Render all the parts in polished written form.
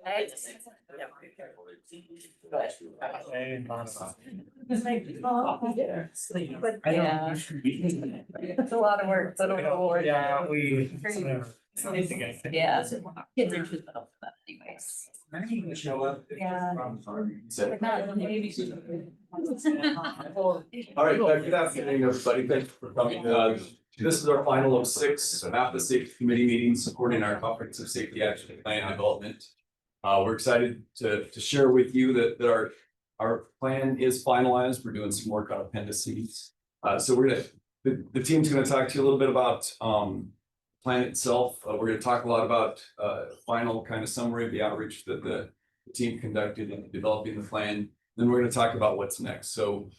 But yeah, it's a lot of work, so I don't know where. Yeah, Yeah, kids are too little for that anyways. Yeah. But not maybe. All right, good afternoon, everybody. Thank you for coming. This is our final of 6 MAPA Safety Committee meetings supporting our Comprehensive Safety Action Plan development. We're excited to share with you that our plan is finalized. We're doing some work on appendices. So the team's gonna talk to you a little bit about plan itself. We're gonna talk a lot about final kind of summary of the outreach that the team conducted in developing the plan. Then we're gonna talk about what's next. So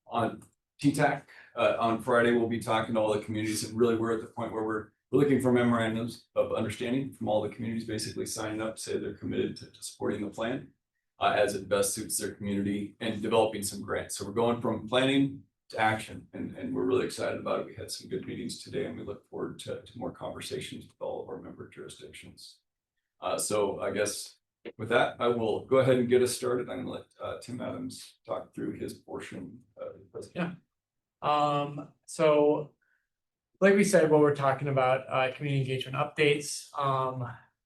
on TTAC, on Friday, we'll be talking to all the communities, and really we're at the point where we're looking for memorandums of understanding from all the communities, basically signing up, say they're committed to supporting the plan as it best suits their community, and developing some grants. So we're going from planning to action, and we're really excited about it. We had some good meetings today, and we look forward to more conversations with all of our member jurisdictions. So I guess with that, I will go ahead and get us started. I'm gonna let Tim Adams talk through his portion of the presentation. So like we said, what we're talking about, community engagement updates,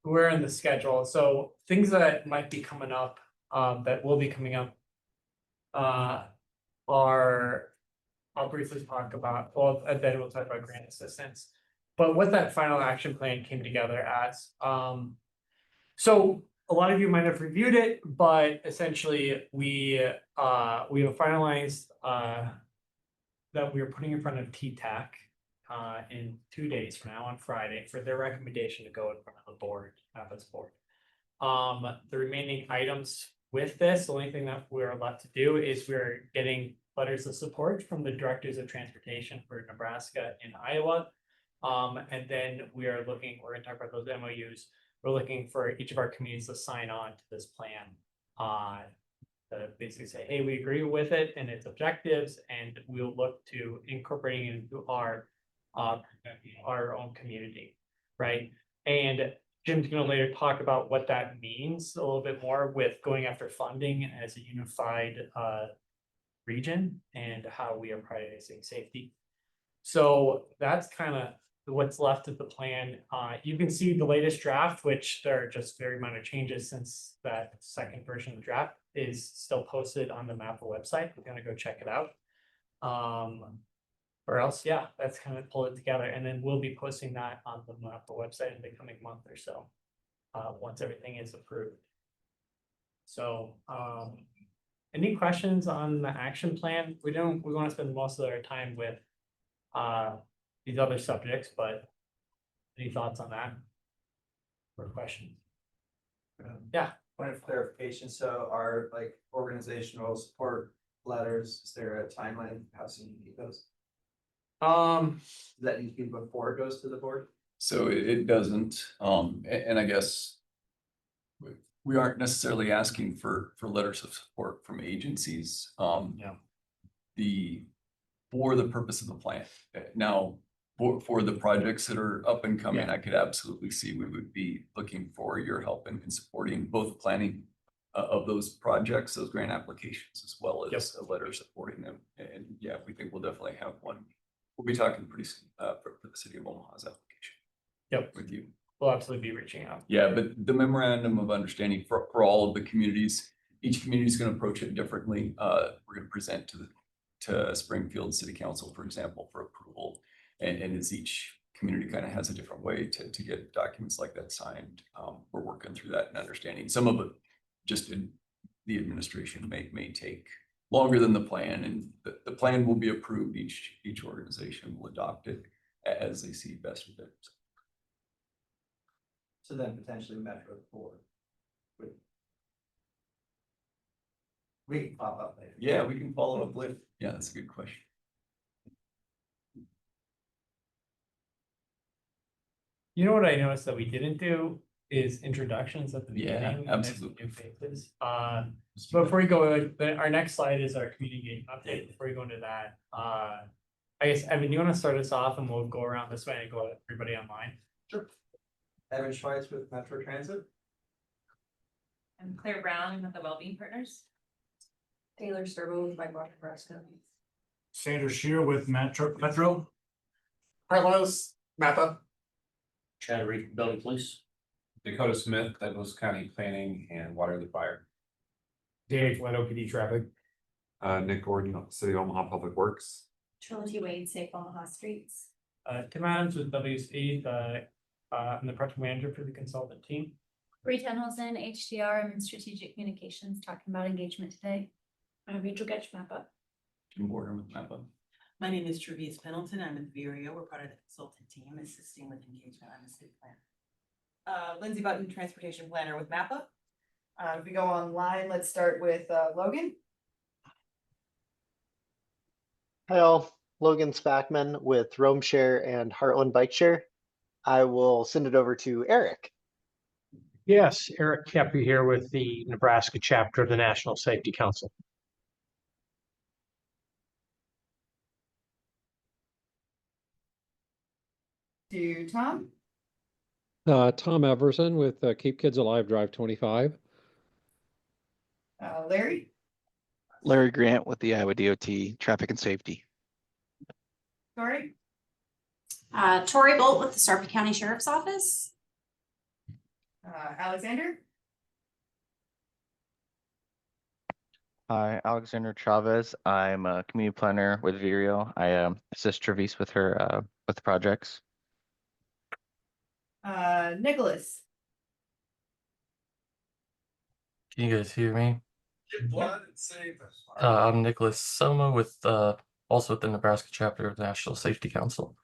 we're in the schedule. So things that might be coming up, that will be coming up, are, I'll briefly talk about, well, and then we'll talk about grant assistance. But what that final action plan came together as, so a lot of you might have reviewed it, but essentially we have finalized, that we are putting in front of TTAC in 2 days from now on Friday for their recommendation to go in front of the board, this board. The remaining items with this, the only thing that we're left to do is we're getting letters of support from the directors of transportation for Nebraska and Iowa. And then we're gonna talk about those MOUs. We're looking for each of our communities to sign on to this plan. To basically say, hey, we agree with it and its objectives, and we'll look to incorporating it into our own community, right? And Jim's gonna later talk about what that means a little bit more with going after funding as a unified region and how we are prioritizing safety. So that's kind of what's left of the plan. You can see the latest draft, which there are just very minor changes since that second version of the draft is still posted on the MAPA website. We're gonna go check it out. Or else, yeah, that's kind of pulled it together, and then we'll be posting that on the MAPA website in the coming month or so, once everything is approved. So, any questions on the action plan? We want to spend most of our time with these other subjects, but any thoughts on that? Or questions? Yeah. Point of clarification, so our like organizational support letters, is there a timeline, how soon you need those? Does that need to be before it goes to the board? So it doesn't, and I guess we aren't necessarily asking for letters of support from agencies. Yeah. For the purpose of the plan. Now, for the projects that are up and coming, I could absolutely see we would be looking for your help in supporting both planning of those projects, those grant applications, as well as a letter supporting them. And yeah, we think we'll definitely have one. We'll be talking pretty soon for the city of Omaha's application. With you. We'll absolutely be reaching out. Yeah, but the memorandum of understanding for all of the communities, each community is going to approach it differently. We're going to present to Springfield City Council, for example, for approval. And as each community kind of has a different way to get documents like that signed, we're working through that and understanding. Some of it just in the administration may take longer than the plan, and the plan will be approved. Each organization will adopt it as they see best with it. So then potentially Metro Board. We can pop up later. Yeah, we can follow up with. Yeah, that's a good question. You know what I noticed that we didn't do is introductions at the beginning. Absolutely. New faces. So before we go, our next slide is our community engagement update. Before we go into that, I guess, Evan, you want to start us off and we'll go around this way and go to everybody online? Sure. Evan Schweitz with Metro Transit. I'm Claire Brown with the Wellbeing Partners. Taylor Serbo with Whitewater, Nebraska. Sandra Shear with Metro. Carlos, Mappa. Chad Reed, Building Police. Dakota Smith, Douglas County Planning and Water the Fire. Dave Flynn, OPD Traffic. Nick Gordon, City of Omaha Public Works. Trilogy Wade, Safe Omaha Streets. Tim Adams with WSP, I'm the project manager for the consultant team. Bree Tenholzen, HDR, I'm in strategic communications, talking about engagement today. Rachel Getch, Mappa. Jim Border with Napa. My name is Trevis Pendleton. I'm with Vireo. We're part of the consultant team assisting with engagement on the city plan. Lindsay Button, transportation planner with MAPPA. If we go online, let's start with Logan. Hi all, Logan Spackman with Rome Share and Heartland Bike Share. I will send it over to Eric. Yes, Eric Kepi here with the Nebraska chapter of the National Safety Council. To Tom. Tom Everson with Keep Kids Alive Drive 25. Larry. Larry Grant with the Iowa DOT Traffic and Safety. Tori. Tori Bolt with the Sarpy County Sheriff's Office. Alexander. Hi, Alexander Chavez. I'm a community planner with Vireo. I assist Travis with her with the projects. Nicholas. Can you guys hear me? I'm Nicholas Soma with also with the Nebraska chapter of the National Safety Council.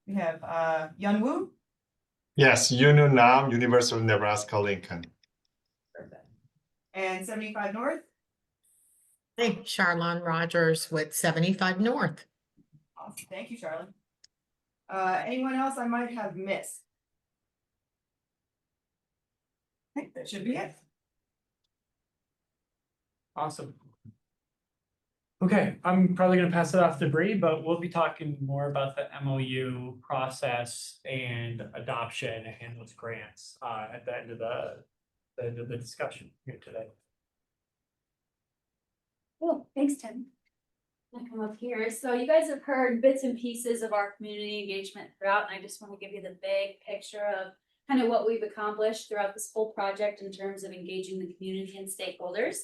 We have Yun Woo. Yes, Yunu Nam, University of Nebraska Lincoln. And 75 North. Hey, Charlon Rogers with 75 North. Awesome. Thank you, Charlotte. Anyone else I might have missed? I think that should be it. Awesome. Okay, I'm probably gonna pass it off to Bree, but we'll be talking more about the MOU process and adoption and those grants at the end of the discussion here today. Cool, thanks, Tim. I'll come up here. So you guys have heard bits and pieces of our community engagement throughout, and I just want to give you the big picture of kind of what we've accomplished throughout this whole project in terms of engaging the community and stakeholders.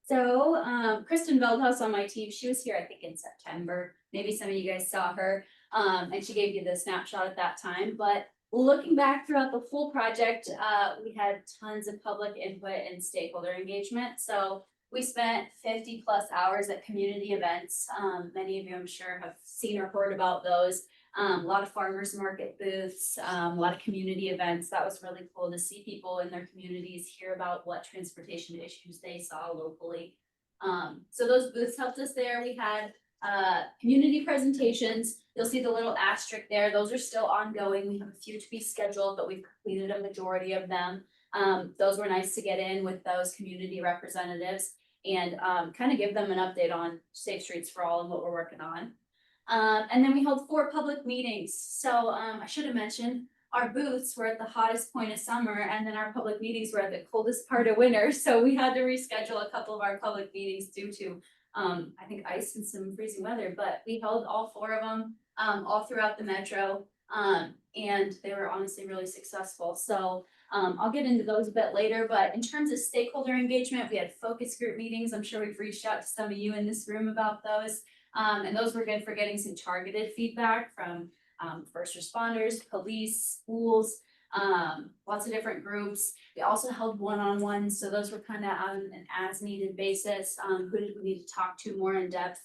So Kristen Veldhaus on my team, she was here, I think in September. Maybe some of you guys saw her, and she gave you the snapshot at that time. But looking back throughout the full project, we had tons of public input and stakeholder engagement. So we spent 50+ hours at community events. Many of you, I'm sure, have seen or heard about those. A lot of farmers market booths, a lot of community events. That was really cool to see people in their communities hear about what transportation issues they saw locally. So those booths helped us there. We had community presentations. You'll see the little asterisk there. Those are still ongoing. We have a few to be scheduled, but we've completed a majority of them. Those were nice to get in with those community representatives and kind of give them an update on Safe Streets for All and what we're working on. And then we held 4 public meetings. So I should have mentioned our booths were at the hottest point of summer, and then our public meetings were at the coldest part of winter. So we had to reschedule a couple of our public meetings due to I think ice and some freezing weather, but we held all 4 of them all throughout the metro. And they were honestly really successful. So I'll get into those a bit later, but in terms of stakeholder engagement, we had focus group meetings. I'm sure we've reached out to some of you in this room about those. And those were good for getting some targeted feedback from first responders, police, schools, lots of different groups. We also held one-on-ones, so those were kind of on an as-needed basis. Who did we need to talk to more in depth?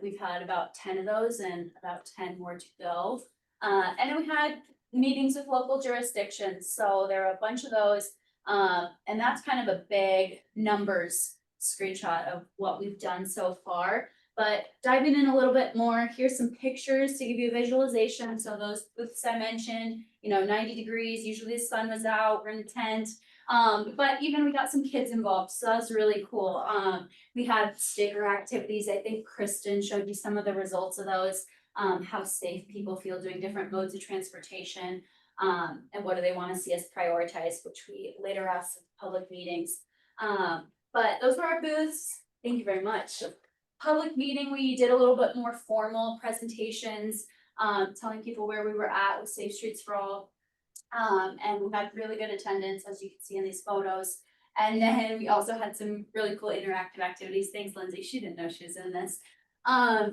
We've had about 10 of those and about 10 more to go. And then we had meetings with local jurisdictions, so there are a bunch of those. And that's kind of a big numbers screenshot of what we've done so far. But diving in a little bit more, here's some pictures to give you a visualization. So those booths I mentioned, 90 degrees, usually the sun was out, we're in the tent. But even we got some kids involved, so that was really cool. We had sticker activities. I think Kristen showed you some of the results of those, how safe people feel doing different modes of transportation. And what do they want to see us prioritize, which we later asked in public meetings. But those were our booths. Thank you very much. Public meeting, we did a little bit more formal presentations, telling people where we were at with Safe Streets for All. And we had really good attendance, as you can see in these photos. And then we also had some really cool interactive activities. Thanks, Lindsay. She didn't know she was in this.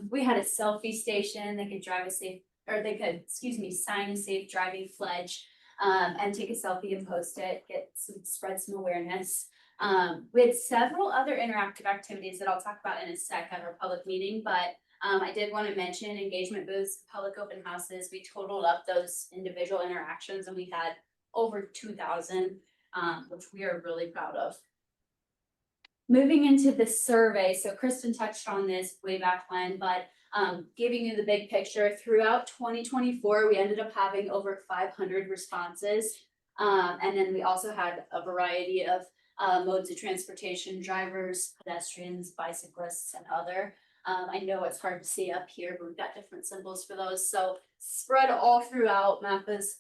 We had a selfie station. They could drive a safe, or they could, sign a safe driving pledge, and take a selfie and post it, spread some awareness. We had several other interactive activities that I'll talk about in a sec at our public meeting, but I did want to mention engagement booths, public open houses. We totaled up those individual interactions and we had over 2,000, which we are really proud of. Moving into the survey, so Kristen touched on this way back when, but giving you the big picture, throughout 2024, we ended up having over 500 responses. And then we also had a variety of modes of transportation, drivers, pedestrians, bicyclists, and other. I know it's hard to see up here, but we've got different symbols for those. So spread all throughout MAPPA's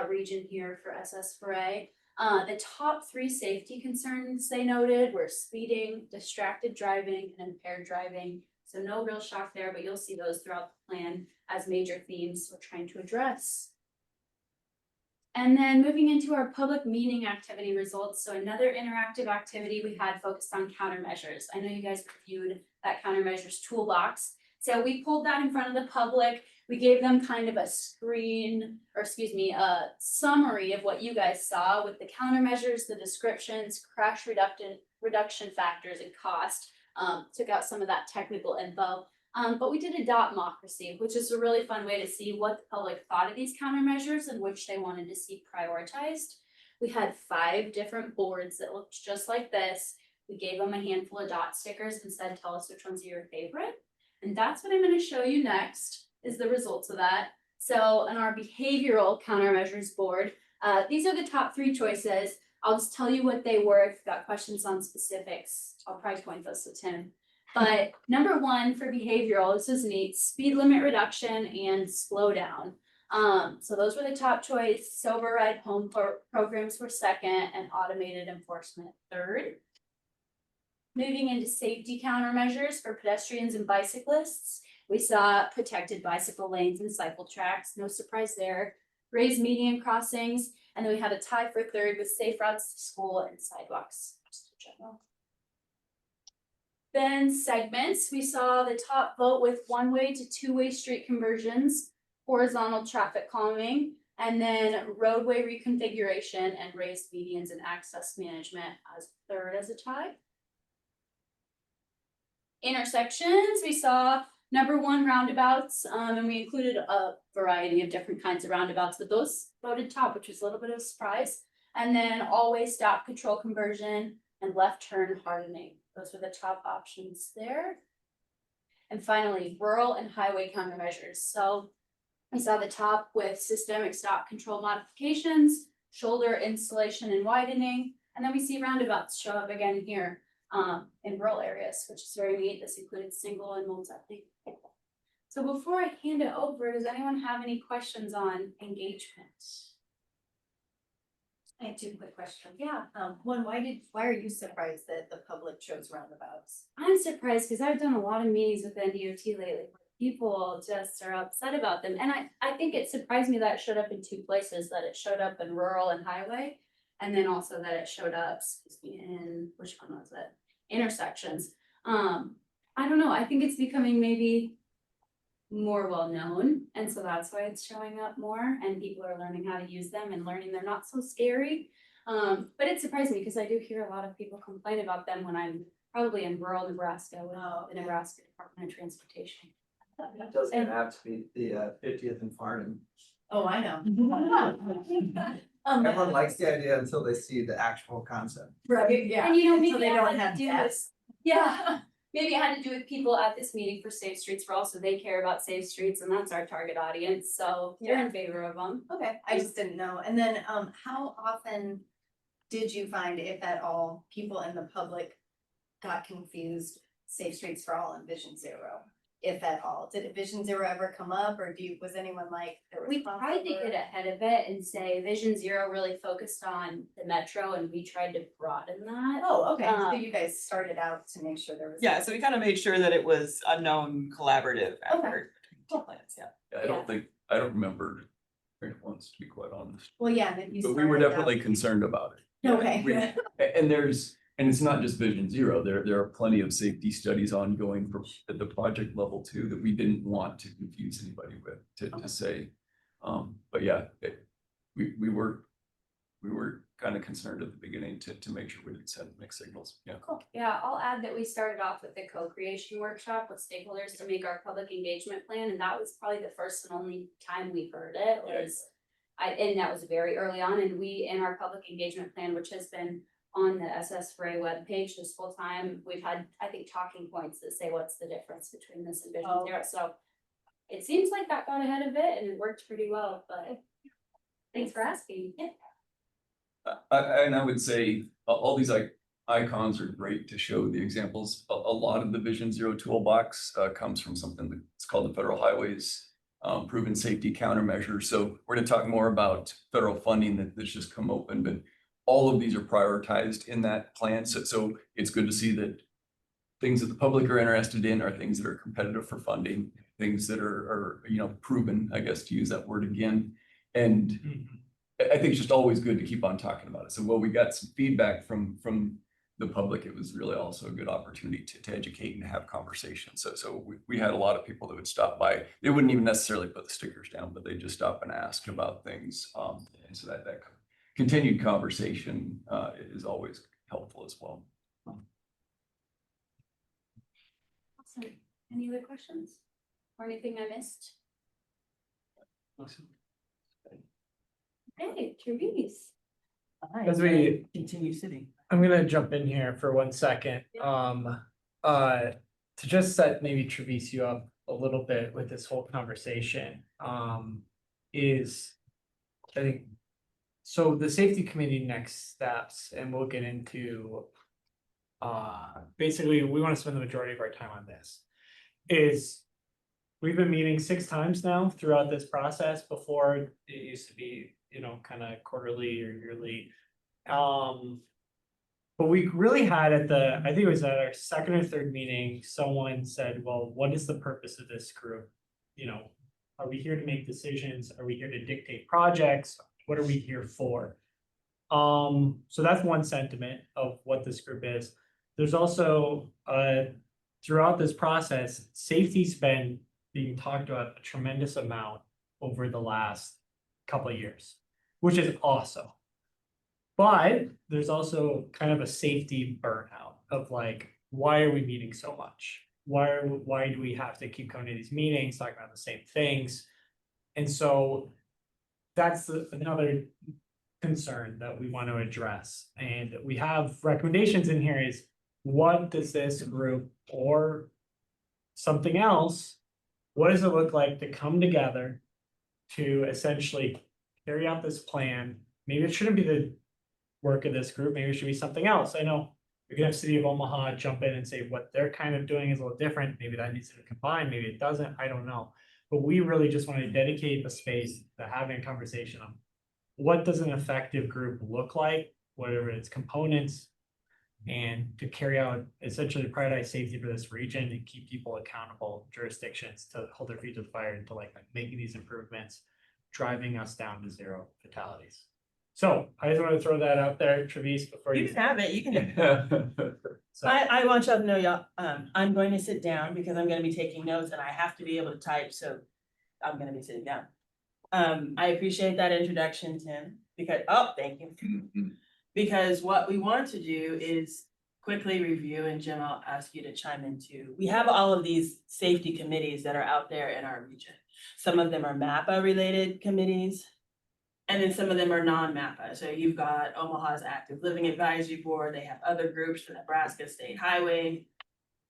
region here for SS4A. The top 3 safety concerns they noted were speeding, distracted driving, and impaired driving. So no real shock there, but you'll see those throughout the plan as major themes we're trying to address. And then moving into our public meeting activity results. So another interactive activity we had focused on countermeasures. I know you guys reviewed that countermeasures toolbox. So we pulled that in front of the public. We gave them kind of a a summary of what you guys saw with the countermeasures, the descriptions, crash reduction factors, and cost. Took out some of that technical info. But we did a dotmocracy, which is a really fun way to see what the public thought of these countermeasures and which they wanted to see prioritized. We had 5 different boards that looked just like this. We gave them a handful of dot stickers and said, tell us which one's your favorite. And that's what I'm going to show you next, is the results of that. So on our behavioral countermeasures board, these are the top 3 choices. I'll just tell you what they were. If you've got questions on specifics, I'll probably point those to Tim. But number 1 for behavioral, this is neat, speed limit reduction and slow down. So those were the top choice. Sober ride home programs were second and automated enforcement third. Moving into safety countermeasures for pedestrians and bicyclists, we saw protected bicycle lanes and cycle tracks, no surprise there. Raised median crossings, and then we had a tie for third with safe routes to school and sidewalks, just in general. Then segments, we saw the top vote with 1-way to 2-way street conversions, horizontal traffic calming, and then roadway reconfiguration and raised medians and access management as third as a tie. Intersections, we saw number 1 roundabouts, and we included a variety of different kinds of roundabouts, but those voted top, which was a little bit of a surprise. And then all-way stop control conversion and left turn hardening. Those were the top options there. And finally, rural and highway countermeasures. So we saw the top with systemic stop control modifications, shoulder installation and widening, and then we see roundabouts show up again here in rural areas, which is very neat. This included single and multi. So before I hand it over, does anyone have any questions on engagement? I have 2 quick questions. Yeah. One, why are you surprised that the public chose roundabouts? I'm surprised because I've done a lot of meetings with NDOT lately. People just are upset about them. And I think it surprised me that it showed up in 2 places, that it showed up in rural and highway. And then also that it showed up, in, which one was it? Intersections. I don't know. I think it's becoming maybe more well-known. And so that's why it's showing up more and people are learning how to use them and learning they're not so scary. But it surprised me because I do hear a lot of people complain about them when I'm probably in rural Nebraska with the Nebraska Department of Transportation. It doesn't have to be the 50th and Farnham. Oh, I know. Everyone likes the idea until they see the actual concept. Right, yeah. And Until maybe they it don't had have to do depth. with, maybe it had to do with people at this meeting for Safe Streets for All, so they care about safe streets and that's our target audience, so they're in favor of them. Okay, I just didn't know. And then, how often did you find, if at all, people in the public got confused, Safe Streets for All and Vision Zero? if at all? Did Vision Zero ever come up, or was anyone like? We tried to get ahead of it and say Vision Zero really focused on the metro and we tried to broaden that. Oh, okay, so you guys started out to make sure there was. Yeah, so we kind of made sure that it was a known collaborative effort between two plans, yeah. I don't remember hearing it once, to be quite honest. Well, yeah, and then you. But we were started out- definitely concerned about it. Okay. We- And it's not just Vision Zero, there are plenty of safety studies ongoing at the project level too, that we didn't want to confuse anybody with, to say. But yeah, we were kind of concerned at the beginning to make sure we didn't send mixed signals, yeah. Cool. Yeah, I'll add that we started off with the co-creation workshop with stakeholders to make our public engagement plan, and that was probably the first and only time we heard it was. And that was very early on, and we, in our public engagement plan, which has been on the SS4A webpage this whole time, we've had, I think, talking points that say what's the difference between this and Vision Zero, so. It seems like that got ahead of it and it worked pretty well, but thanks for asking. And I would say all these icons are great to show the examples. A lot of the Vision Zero toolbox comes from something that's called the Federal Highways Proven Safety Countermeasure. So we're going to talk more about federal funding that's just come open, but all of these are prioritized in that plan. So it's good to see that things that the public are interested in are things that are competitive for funding, things that are proven, I guess, to use that word again. And I think it's just always good to keep on talking about it. So while we got some feedback from the public, it was really also a good opportunity to educate and have conversations. So we had a lot of people that would stop by. They wouldn't even necessarily put the stickers down, but they just stop and ask about things. And so that continued conversation is always helpful as well. Awesome. Any other questions? Or anything I missed? Hey, Therese. As we continue sitting. I'm gonna jump in here for 1 second. To just set maybe Travis you up a little bit with this whole conversation, is I think, so the safety committee next steps, and we'll get into, basically, we want to spend the majority of our time on this, is we've been meeting 6 times now throughout this process. Before it used to be, kind of quarterly or yearly. But we really had I think it was at our second or third meeting, someone said, well, what is the purpose of this group? Are we here to make decisions? Are we here to dictate projects? What are we here for? So that's one sentiment of what this group is. There's also, throughout this process, safety's been being talked about a tremendous amount over the last couple of years, which is awesome. But there's also kind of a safety burnout of like, why are we meeting so much? Why do we have to keep coming to these meetings, talking about the same things? And so that's another concern that we want to address. And we have recommendations in here is, what does this group or something else, what does it look like to come together to essentially carry out this plan? Maybe it shouldn't be the work of this group, maybe it should be something else. I know we can have City of Omaha jump in and say what they're kind of doing is a little different. Maybe that needs to be combined, maybe it doesn't, I don't know. But we really just want to dedicate the space to having a conversation on what does an effective group look like, whatever its components, and to carry out essentially prioritize safety for this region and keep people accountable, jurisdictions to hold their feet to the fire and to like making these improvements, driving us down to 0 fatalities. So I just want to throw that out there, Travis, before You can have it, you can. So- I want y'all to know, y'all, I'm going to sit down because I'm gonna be taking notes and I have to be able to type, so I'm gonna be sitting down. I appreciate that introduction, Tim, because, thank you. Because what we want to do is quickly review, and Jim, I'll ask you to chime in too. We have all of these safety committees that are out there in our region. Some of them are MAPA related committees. And then some of them are non-MAPA. So you've got Omaha's Active Living Advisory Board. They have other groups, the Nebraska State Highway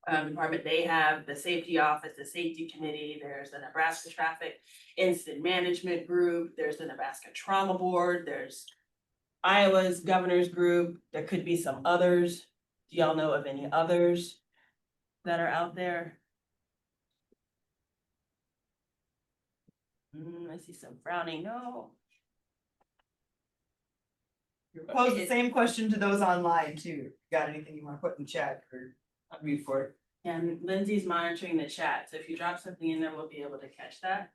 Department. They have the Safety Office, the Safety Committee. There's the Nebraska Traffic Incident Management Group. There's the Nebraska Trauma Board. There's Iowa's Governor's Group. There could be some others. Do y'all know of any others that are out there? I see some frowning, no. Pose the same question to those online too. Got anything you wanna put in chat or unmute for it? And Lindsay's monitoring the chat, so if you drop something in there, we'll be able to catch that.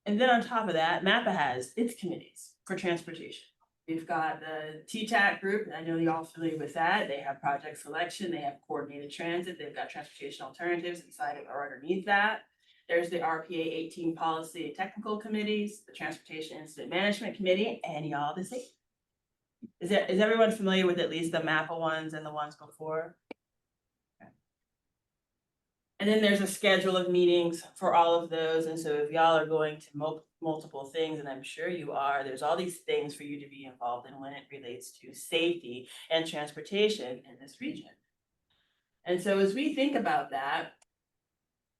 And then on top of that, MAPPA has its committees for transportation. We've got the TTAC group, I know y'all familiar with that. They have project selection, they have coordinated transit, they've got transportation alternatives inside of or underneath that. There's the RPA 18 policy and technical committees, the transportation incident management committee, and y'all the same. Is everyone familiar with at least the MAPPA ones and the ones before? Okay. And then there's a schedule of meetings for all of those, and so if y'all are going to multiple things, and I'm sure you are, there's all these things for you to be involved in when it relates to safety and transportation in this region. And so as we think about that,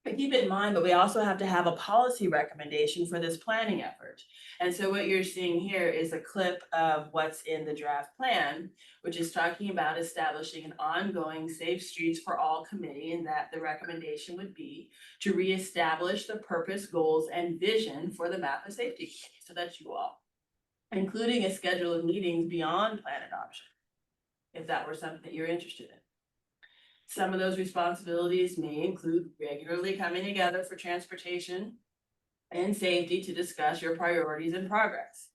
but keep it in mind, but we also have to have a policy recommendation for this planning effort. And so what you're seeing here is a clip of what's in the draft plan, which is talking about establishing an ongoing Safe Streets for All committee, and that the recommendation would be to reestablish the purpose, goals, and vision for the MAPPA Safety Committee. So that's you all, including a schedule of meetings beyond plan adoption, if that were something that you're interested in. Some of those responsibilities may include regularly coming together for transportation and safety to discuss your priorities and progress.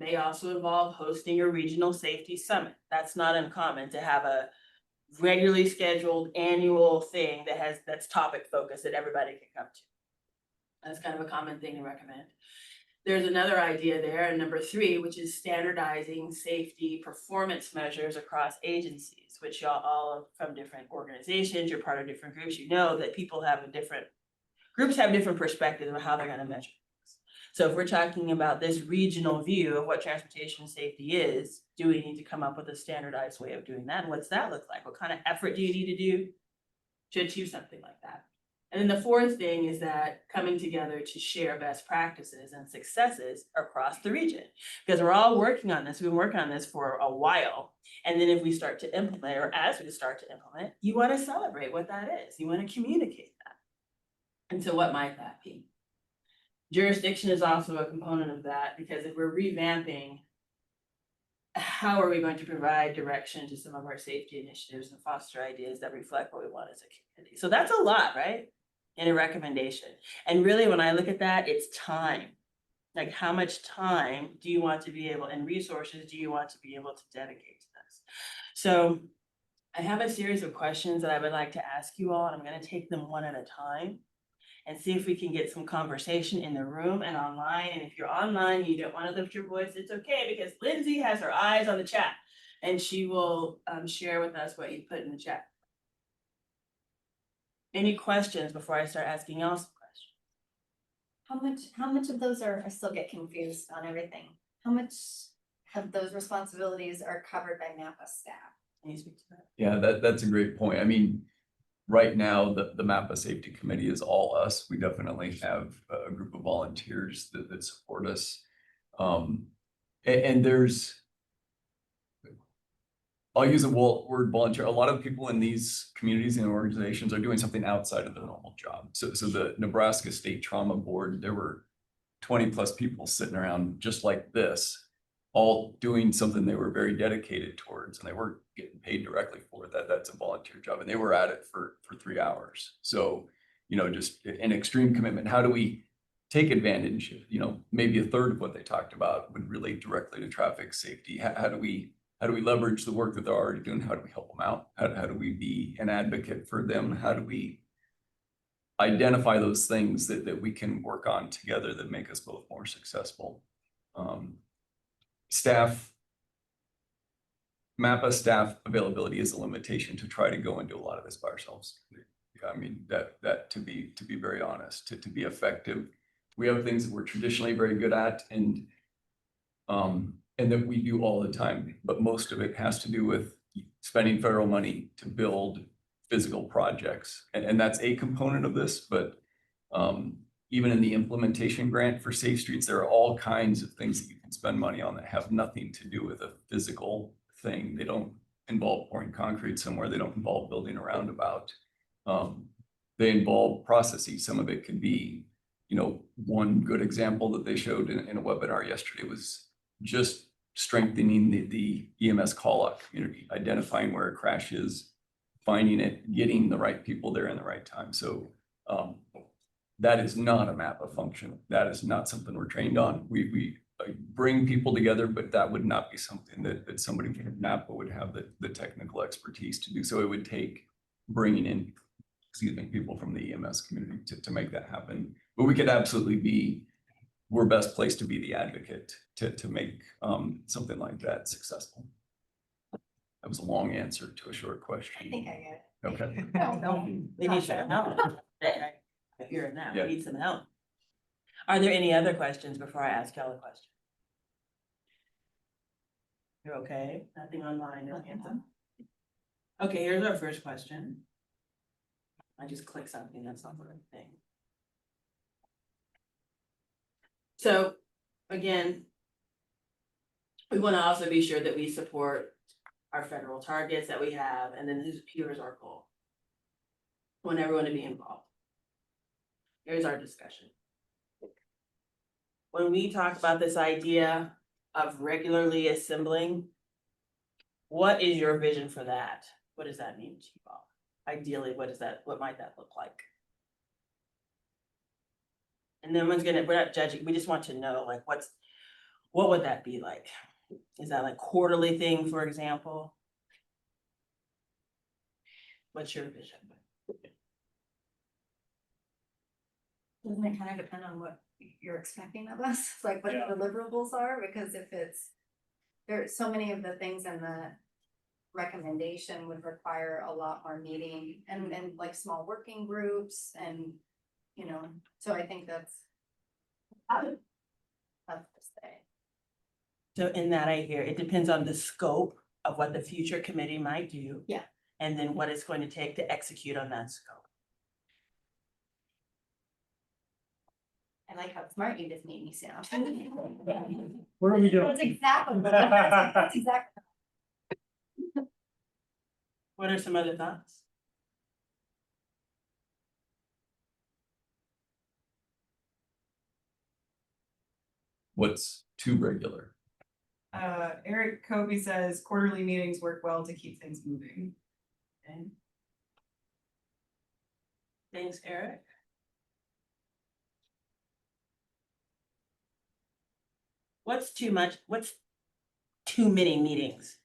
May also involve hosting a regional safety summit. That's not uncommon to have a regularly scheduled annual thing that's topic focused that everybody can come to. That's kind of a common thing to recommend. There's another idea there, and number 3, which is standardizing safety performance measures across agencies, which y'all all from different organizations, you're part of different groups, you know that groups have different perspectives on how they're gonna measure things. So if we're talking about this regional view of what transportation safety is, do we need to come up with a standardized way of doing that? And what's that look like? What kind of effort do you need to do to achieve something like that? And then the 4th thing is that coming together to share best practices and successes across the region, because we're all working on this. We've been working on this for a while. And then if we start to implement, or as we start to implement, you want to celebrate what that is. You want to communicate that. And so what might that be? Jurisdiction is also a component of that, because if we're revamping, how are we going to provide direction to some of our safety initiatives and foster ideas that reflect what we want as a community? So that's a lot, right? In a recommendation. And really, when I look at that, it's time. Like, how much time do you want to be able, and resources do you want to be able to dedicate to this? So I have a series of questions that I would like to ask you all, and I'm going to take them one at a time and see if we can get some conversation in the room and online. And if you're online, and you don't want to lift your voice, it's okay, because Lindsay has her eyes on the chat and she will share with us what you put in the chat. Any questions before I start asking y'all some questions? How much of those I still get confused on everything. How much of those responsibilities are covered by MAPPA staff? Can you speak to that? Yeah, that's a great point. I mean, right now, the MAPPA Safety Committee is all us. We definitely have a group of volunteers that support us. And there's, I'll use the word volunteer. A lot of people in these communities and organizations are doing something outside of their normal job. So the Nebraska State Trauma Board, there were 20+ people sitting around just like this, all doing something they were very dedicated towards, and they weren't getting paid directly for it. That's a volunteer job, and they were at it for 3 hours. So, just an extreme commitment. How do we take advantage? Maybe a third of what they talked about would relate directly to traffic safety. How do we leverage the work that they're already doing? How do we help them out? How do we be an advocate for them? How do we identify those things that we can work on together that make us both more successful? MAPPA staff availability is a limitation to try to go and do a lot of this by ourselves. I mean, that to be very honest, to be effective, we have things that we're traditionally very good at, and that we do all the time, but most of it has to do with spending federal money to build physical projects. And that's a component of this, but even in the implementation grant for Safe Streets, there are all kinds of things that you can spend money on that have nothing to do with a physical thing. They don't involve pouring concrete somewhere. They don't involve building a roundabout. they involve processes. Some of it could be, one good example that they showed in a webinar yesterday was just strengthening the EMS call out community, identifying where a crash is, finding it, getting the right people there in the right time. So that is not a MAPA function. That is not something we're trained on. We bring people together, but that would not be something that somebody from MAPA would have the technical expertise to do. So it would take bringing in, people from the EMS community to make that happen. But we could absolutely we're best placed to be the advocate to make something like that successul. That was a long answer to a short question. I think I get Okay. it. No, we need some help. If you're in that, we Yeah. need some help. Are there any other questions before I ask y'all a question? You're okay? Nothing online, no hands up? Okay, here's our first question. I just clicked something, that's not the right thing. So, again, we want to also be sure that we support our federal targets that we have, and then here's our goal. We want everyone to be involved. Here's our discussion. When we talk about this idea of regularly assembling, what is your vision for that? What does that mean to you all? Ideally, what might that look like? And then we're not judging, we just want to know, like, what would that be like? Is that like quarterly thing, for example? What's your vision? Doesn't it kind of depend on what you're expecting of us, like what the deliverables are, because if there's so many of the things in the recommendation would require a lot more meeting and like small working groups and, so I think that's to say. So in that I hear, it depends on the scope of what the future committee might do. Yeah. And then what it's going to take to execute on that scope. I like how smart you just made me sound. What are we doing? That's exactly. What are some other thoughts? What's too regular? Eric Kobe says quarterly meetings work well to keep things moving. Okay. Thanks, Eric. What's too much? What's too many meetings?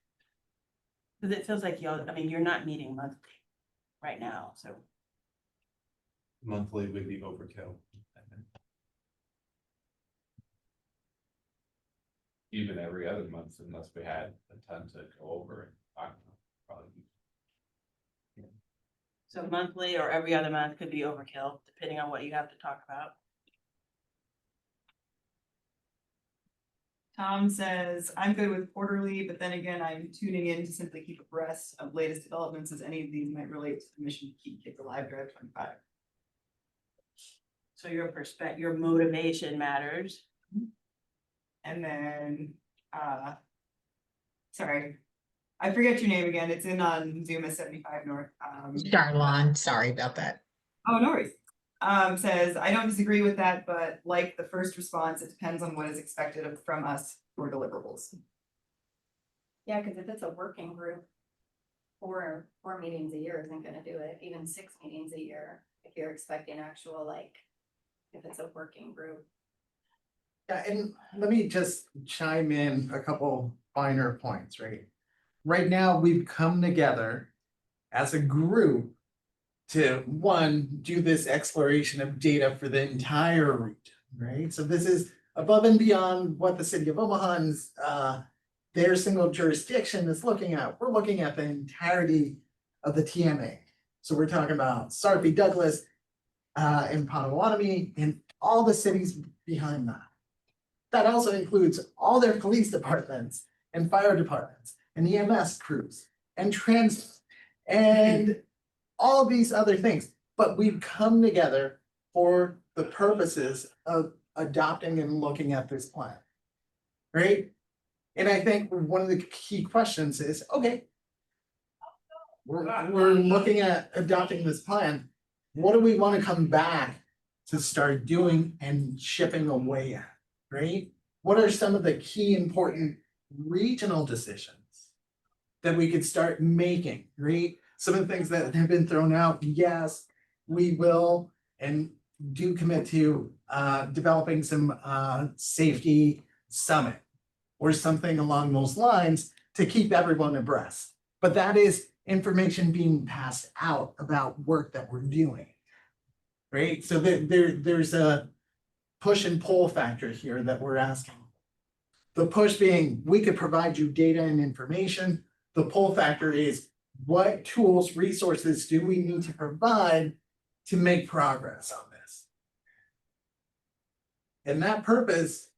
Because it feels like you're not meeting monthly right now, so. Monthly would be overkill. Even every other month, unless we had a ton to go over and talk about, probably. So monthly or every other month could be overkill, depending on what you have to talk about. Tom says, I'm good with quarterly, but then again, I'm tuning in to simply keep abreast of latest developments as any of these might relate to the mission to keep Kids Alive Drive 25. So your motivation matters. And then, sorry, I forget your name again. It's in on Zoom as 75 North. Charlon, sorry about that. Oh, no worries. Says, I don't disagree with that, but like the first response, it depends on what is expected from us for deliverables. Yeah, because if it's a working group, four meetings a year isn't gonna do it, even 6 meetings a year, if you're expecting actual, like, if it's a working group. Yeah, and let me just chime in a couple finer points, right? Right now, we've come together as a group to, one, do this exploration of data for the entire region, right? So this is above and beyond what the city of Omaha's, their single jurisdiction is looking at. We're looking at the entirety of the TMA. So we're talking about Sarpy, Douglas, and Potawatomi, and all the cities behind that. That also includes all their police departments and fire departments and EMS crews and transit and all these other things. But we've come together for the purposes of adopting and looking at this plan, right? And I think one of the key questions is, okay, we're looking at adopting this plan. what do we want to come back to start doing and chipping away at, right? What are some of the key important regional decisions that we could start making, right? Some of the things that have been thrown out, yes, we will and do commit to developing some safety summit or something along those lines to keep everyone abreast. But that is information being passed out about work that we're doing. Right? So there's a push and pull factor here that we're asking. The push being, we could provide you data and information. The pull factor is, what tools, resources do we need to provide to make progress on this? And that purpose,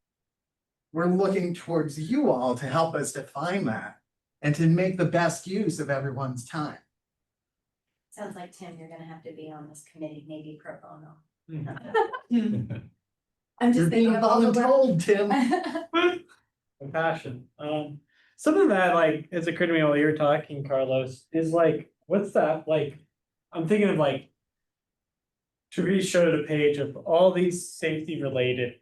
we're looking towards you all to help us define that and to make the best use of everyone's time. Sounds like, Tim, you're gonna have to be on this committee, maybe pro bono. I'm You're just being thinking of all the work. voluntold, Tim. Compassion. Some of that, like, it's occurred to me while you were talking, Carlos, is like, what's that, like, I'm thinking of like, Therese showed a page of all these safety related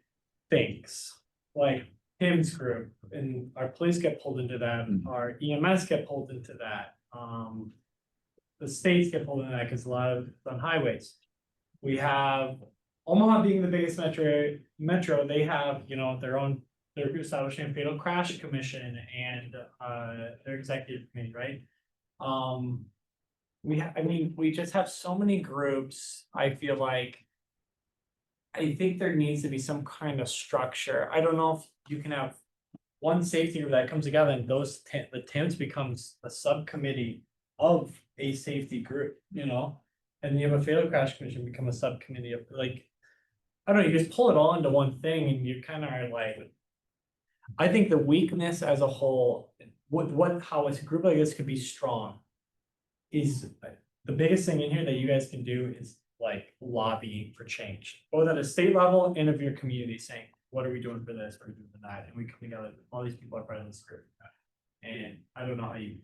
things, like Tim's group, and our police get pulled into that, our EMS get pulled into that. The states get pulled into that because a lot of it's on highways. We have Omaha being the biggest metro, they have, you know, they're establishing a fatal crash commission and their executive committee, right? We just have so many groups. I feel like I think there needs to be some kind of structure. I don't know if you can have one safety group that comes together and the TIMS becomes a subcommittee of a safety group, you know? And you have a fatal crash commission become a subcommittee of, like, I don't know, you just pull it all into one thing and you kind of are like, I think the weakness as a whole, how a group like this could be strong is the biggest thing in here that you guys can do is like lobbying for change, both at a state level and of your community saying, what are we doing for this? What are we doing for that? And we come together, all these people are part of this group. And I don't know how you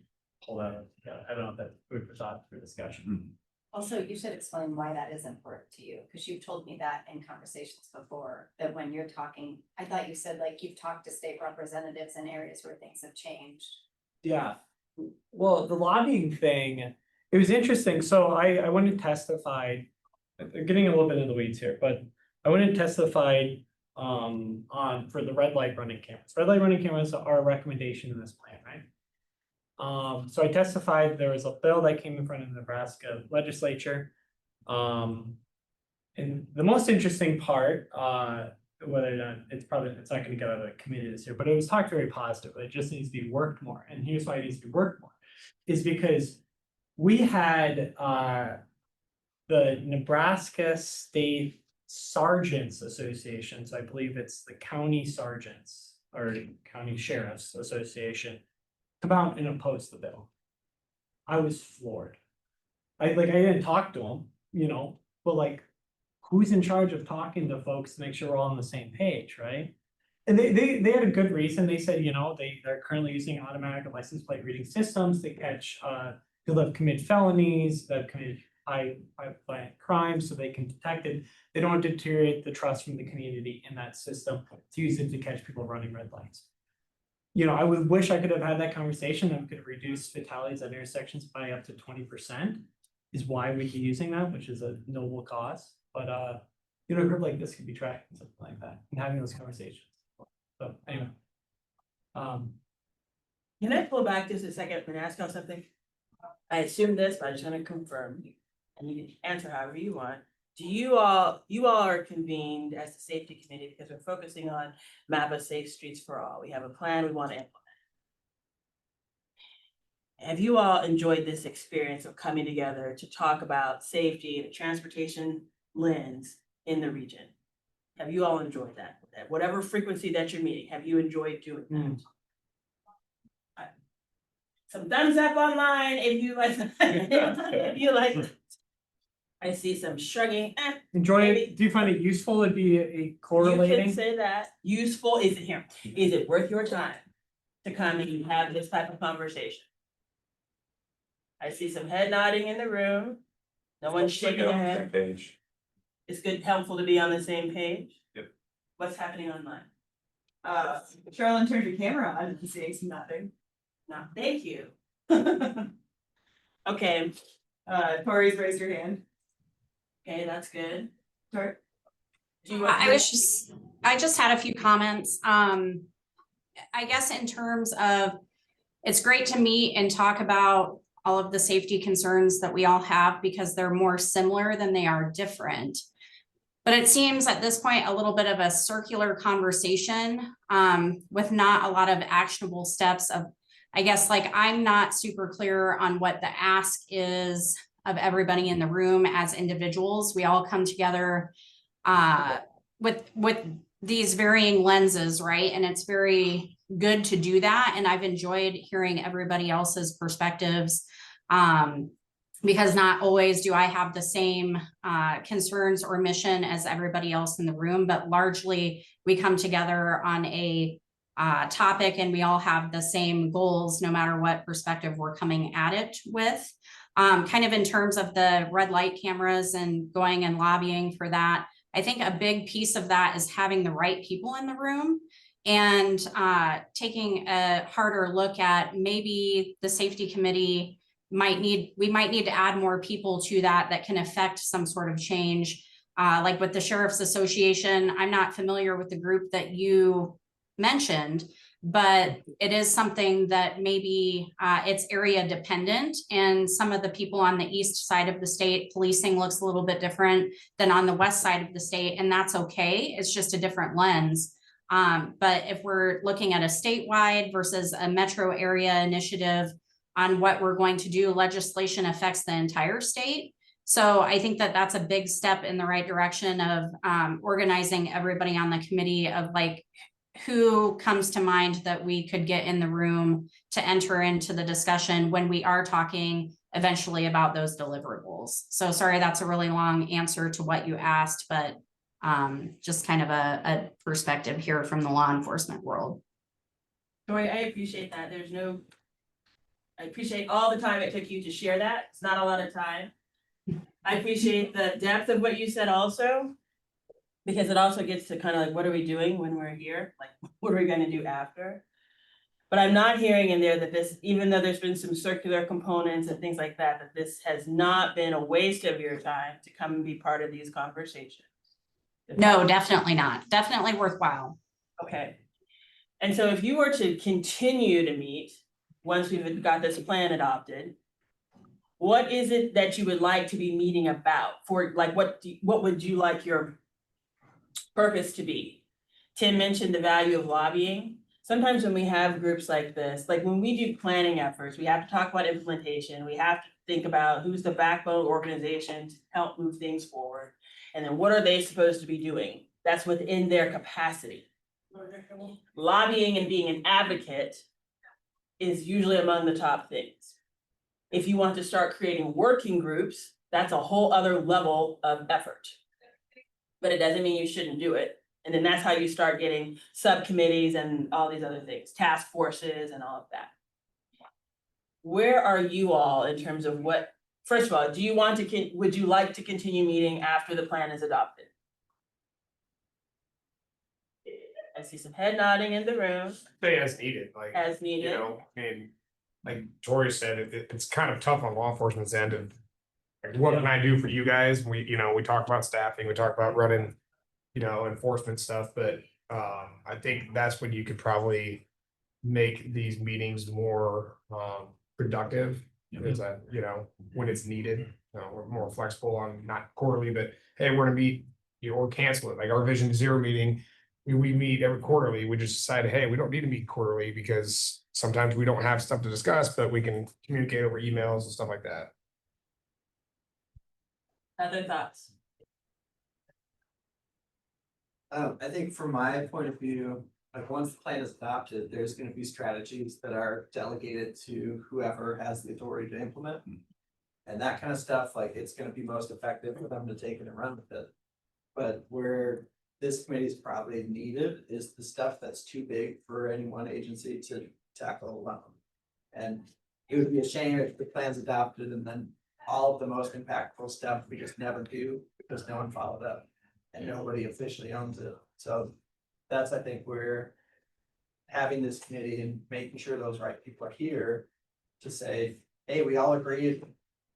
pull that together. I don't know if that's food for thought for discussion. Also, you should explain why that is important to you, because you've told me that in conversations before, that when you're talking, I thought you said like you've talked to state representatives in areas where things have changed. Yeah, well, the lobbying thing, it was interesting. So I went and testified, getting a little bit in the weeds here, but I went and testified for the red light running cameras. Red light running cameras are a recommendation in this plan, right? So I testified, there was a bill that came in front of the Nebraska legislature. And the most interesting part, whether or not it's not gonna get out of the committee this year, but it was talked very positively. It just needs to be worked more. And here's why it needs to be worked more, is because we had the Nebraska State Sergeants Association, so I believe it's the county sergeants or county sheriffs association, come out and oppose the bill. I was floored. I didn't talk to them, you know, but like, who's in charge of talking to folks to make sure we're all on the same page, right? And they had a good reason. They said, you know, they're currently using automatic license plate reading systems to catch people that have committed felonies, that have committed high crimes, so they can detect it. They don't want to deteriorate the trust from the community in that system to use it to catch people running red lights. You know, I would wish I could have had that conversation that we could reduce fatalities at intersections by up to 20%, is why we'd be using that, which is a noble cause. But you know, a group like this could be tracking something like that and having those conversations. So anyway. Can I pull back just a second and ask y'all something? I assume this, but I just want to confirm, and you can answer however you want. Do you all are convened as the safety committee because we're focusing on MAPA Safe Streets for All. We have a plan we want to implement. Have you all enjoyed this experience of coming together to talk about safety and transportation lens in the region? Have you all enjoyed that? At whatever frequency that you're meeting, have you enjoyed doing that? Some thumbs up online if you like. If you like. I see some shrugging. Enjoy maybe. it. Do you find it usul? It'd be a You correlating. can say that. Useful, is it here? Is it worth your time to come and have this type of conversation? I see some head nodding in the room. No one's shaking their head. Page. It's good, helpful to be on the same page. Yep. What's happening online? Charlene turned your camera on and seeing some nothing. No, thank you. Okay, Tori's raised your hand. Okay, that's good. Tori? Do you want? I just had a few comments. I guess in terms of, it's great to meet and talk about all of the safety concerns that we all have because they're more similar than they are different. But it seems at this point, a little bit of a circular conversation with not a lot of actionable steps of, I guess, like, I'm not super clear on what the ask is of everybody in the room as individuals. We all come together with these varying lenses, right? And it's very good to do that. And I've enjoyed hearing everybody else's perspectives because not always do I have the same concerns or mission as everybody else in the room, but largely we come together on a topic and we all have the same goals, no matter what perspective we're coming at it with. Kind of in terms of the red light cameras and going and lobbying for that, I think a big piece of that is having the right people in the room and taking a harder look at maybe the safety committee we might need to add more people to that can affect some sort of change. Like with the Sheriff's Association, I'm not familiar with the group that you mentioned, but it is something that maybe it's area dependent, and some of the people on the east side of the state, policing looks a little bit different than on the west side of the state, and that's okay. It's just a different lens. But if we're looking at a statewide versus a metro area initiative on what we're going to do, legislation affects the entire state. So I think that that's a big step in the right direction of organizing everybody on the committee of like, who comes to mind that we could get in the room to enter into the discussion when we are talking eventually about those deliverables. So sorry, that's a really long answer to what you asked, but just kind of a perspective here from the law enforcement world. Tori, I appreciate that. I appreciate all the time it took you to share that. It's not a lot of time. I appreciate the depth of what you said also, because it also gets to kind of like, what are we doing when we're here? Like, what are we going to do after? But I'm not hearing in there that this, even though there's been some circular components and things like that, that this has not been a waste of your time to come and be part of these conversations. No, definitely not. Definitely worthwhile. Okay. And so if you were to continue to meet, once we've got this plan adopted, what is it that you would like to be meeting about? For like, what would you like your purpose to be? Tim mentioned the value of lobbying. Sometimes when we have groups like this, like when we do planning efforts, we have to talk about implementation. We have to think about who's the backbone organization to help move things forward. And then what are they supposed to be doing? That's within their capacity. Lobbying and being an advocate is usually among the top things. If you want to start creating working groups, that's a whole other level of effort. But it doesn't mean you shouldn't do it. And then that's how you start getting subcommittees and all these other things, task forces and all of that. Where are you all in terms of what, first of all, do you want to, would you like to continue meeting after the plan is adopted? I see some head nodding in the room. Say as needed, like. As needed. You know, I mean, like Tori said, it's kind of tough on law enforcement's end of. Like, what can I do for you guys? We talk about staffing, we talk about running, enforcement stuff, but I think that's when you could probably make these meetings more productive. Is that, when it's needed, we're more flexible on not quarterly, but hey, we're gonna meet, or cancel it, like our Vision Zero meeting. We meet every quarterly. We just decided, hey, we don't need to meet quarterly because sometimes we don't have stuff to discuss, but we can communicate over emails and stuff like that. Other thoughts? I think from my point of view, like once the plan is adopted, there's going to be strategies that are delegated to whoever has the authority to implement. And that kind of stuff, like it's going to be most effective for them to take it and run with it. But where this committee is probably needed is the stuff that's too big for any one agency to tackle alone. And it would be a shame if the plan's adopted and then all of the most impactful stuff, we just never do because no one followed up and nobody officially owns it. So that's, I think, where having this committee and making sure those right people are here to say, hey, we all agree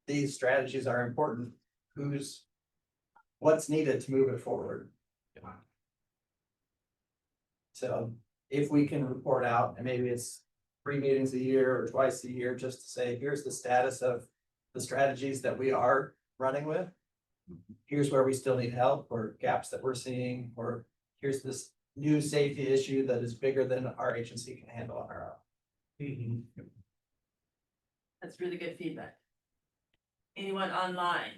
these strategies are important. What's needed to move it forward? So if we can report out, and maybe it's 3 meetings a year or twice a year, just to say, here's the status of the strategies that we are running with. Here's where we still need help, or gaps that we're seeing, or here's this new safety issue that is bigger than our agency can handle on our own. That's really good feedback. Anyone online?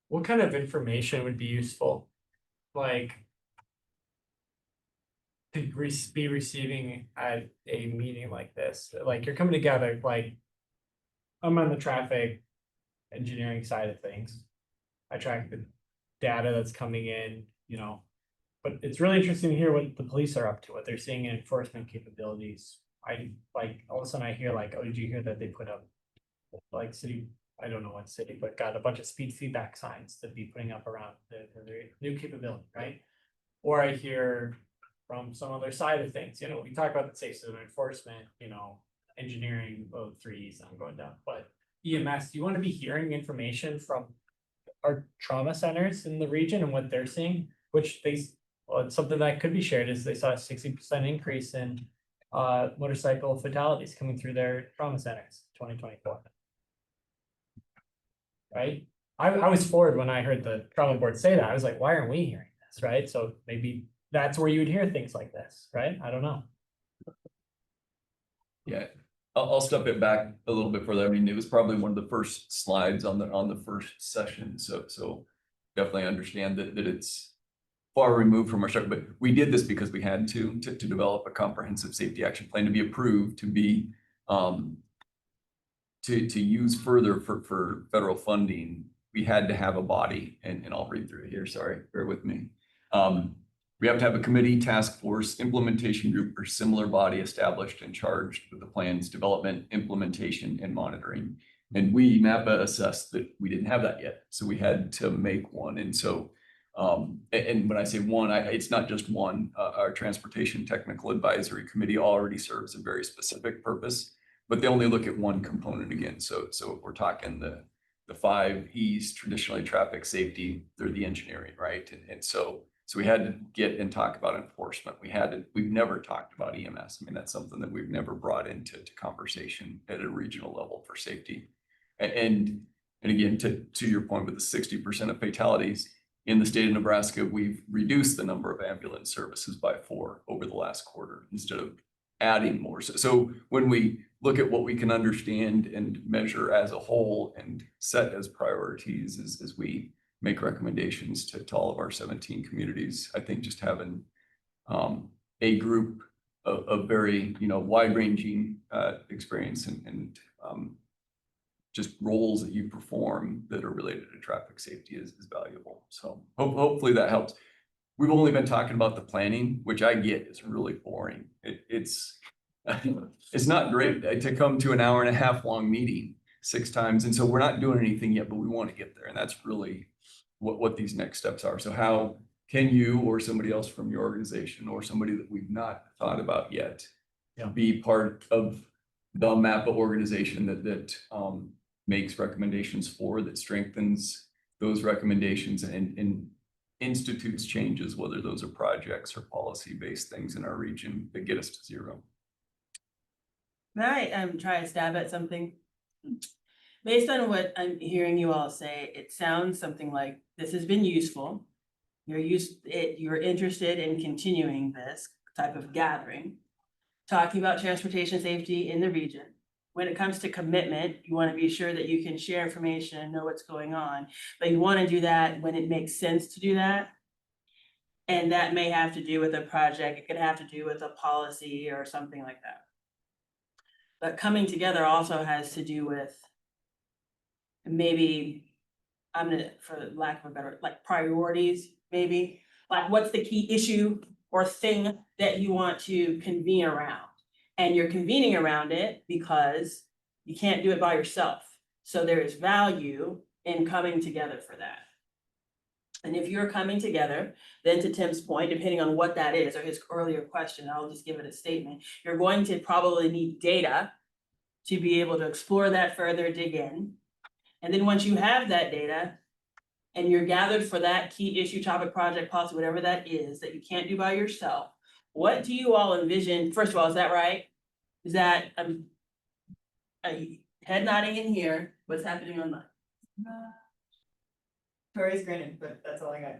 What kind of information would be useful? Like to be receiving at a meeting like this, like you're coming together, like I'm on the traffic engineering side of things. I track the data that's coming in, you know, but it's really interesting to hear what the police are up to, what they're seeing in enforcement capabilities. I like all of a sudden I hear like, oh, did you hear that they put up like city, I don't know what city, but got a bunch of speed feedback signs to be putting up around the new capability, right? Or I hear from some other side of things, you know, we talk about the safe system enforcement, you know, engineering, both threes, I'm going down, but EMS, do you want to be hearing information from our trauma centers in the region and what they're seeing? Which well, it's something that could be shared is they saw a 60% increase in motorcycle fatalities coming through their trauma centers, 2024. Right? I was floored when I heard the trauma board say that. I was like, why aren't we hearing this? Right? So maybe that's where you would hear things like this, right? I don't know. Yeah, I'll step it back a little bit further. I mean, it was probably one of the first slides on the first session. So definitely understand that it's far removed from our structure, but we did this because we had to develop a comprehensive safety action plan to be approved, to be to use further for federal funding. We had to have a body, and I'll read through it here. Sorry, bear with me. We have to have a committee, task force, implementation group, or similar body established and charged with the plan's development, implementation, and monitoring. And we, MAPPA, assessed that we didn't have that yet. So we had to make one. And so, and when I say one, it's not just one. Our Transportation Technical Advisory Committee already serves a very specific purpose, but they only look at one component again. So if we're talking the 5 E's, traditionally traffic safety, they're the engineering, right? And so we had to get and talk about enforcement. We've never talked about EMS. I mean, that's something that we've never brought into conversation at a regional level for safety. And again, to your point, with the 60% of fatalities in the state of Nebraska, we've reduced the number of ambulance services by 4 over the last quarter instead of adding more. So when we look at what we can understand and measure as a whole and set as priorities as we make recommendations to all of our 17 communities, I think just having a group of very, wide-ranging experience and just roles that you perform that are related to traffic safety is valuable. So hopefully that helps. We've only been talking about the planning, which I get is really boring. It's not great to come to an hour-and-a-half long meeting 6 times. And so we're not doing anything yet, but we want to get there. And that's really what these next steps are. So how can you or somebody else from your organization or somebody that we've not thought about yet be part of the MAPPA organization that makes recommendations that strengthens those recommendations and institutes changes, whether those are projects or policy-based things in our region that get us to 0. May I try a stab at something? Based on what I'm hearing you all say, it sounds something like this has been useful. You're interested in continuing this type of gathering, talking about transportation safety in the region. When it comes to commitment, you want to be sure that you can share information and know what's going on, but you want to do that when it makes sense to do that. And that may have to do with a project. It could have to do with a policy or something like that. But coming together also has to do with maybe, for lack of a better, like priorities, maybe, like what's the key issue or thing that you want to convene around? And you're convening around it because you can't do it by yourself. So there is value in coming together for that. And if you're coming together, then to Tim's point, depending on what that is, or his earlier question, I'll just give it a statement. You're going to probably need data to be able to explore that further, dig in. And then once you have that data and you're gathered for that key issue, topic, project, policy, whatever that is, that you can't do by yourself, what do you all envision? First of all, is that right? Is that a head nodding in here? What's happening on mine? Tori's grinning, but that's all I got.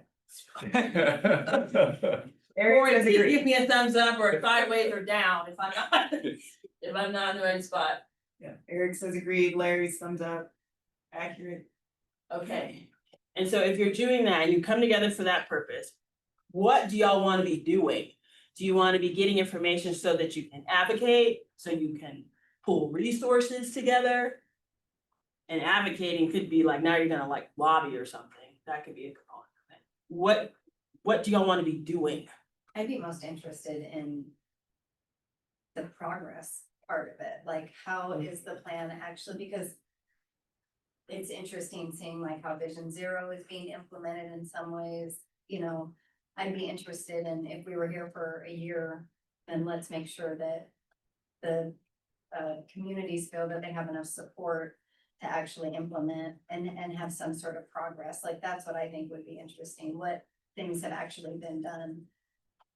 Or says if you agree. give me a thumbs up or sideways or down if I'm not, if I'm not in the right spot. Yeah, Eric says agreed, Larry's thumbs up, accurate. Okay, and so if you're doing that and you come together for that purpose, what do y'all want to be doing? Do you want to be getting information so that you can advocate, so you can pull resources together? And advocating could be like, now you're gonna like lobby or something, that could be a component of it. What do y'all want to be doing? I'd be most interested in the progress part of it, like how is the plan actually, because it's interesting seeing like how Vision Zero is being implemented in some ways, you know. I'd be interested in, if we were here for a year, then let's make sure that the communities feel that they have enough support to actually implement and have some sort of progress. Like, that's what I think would be interesting, what things have actually been done.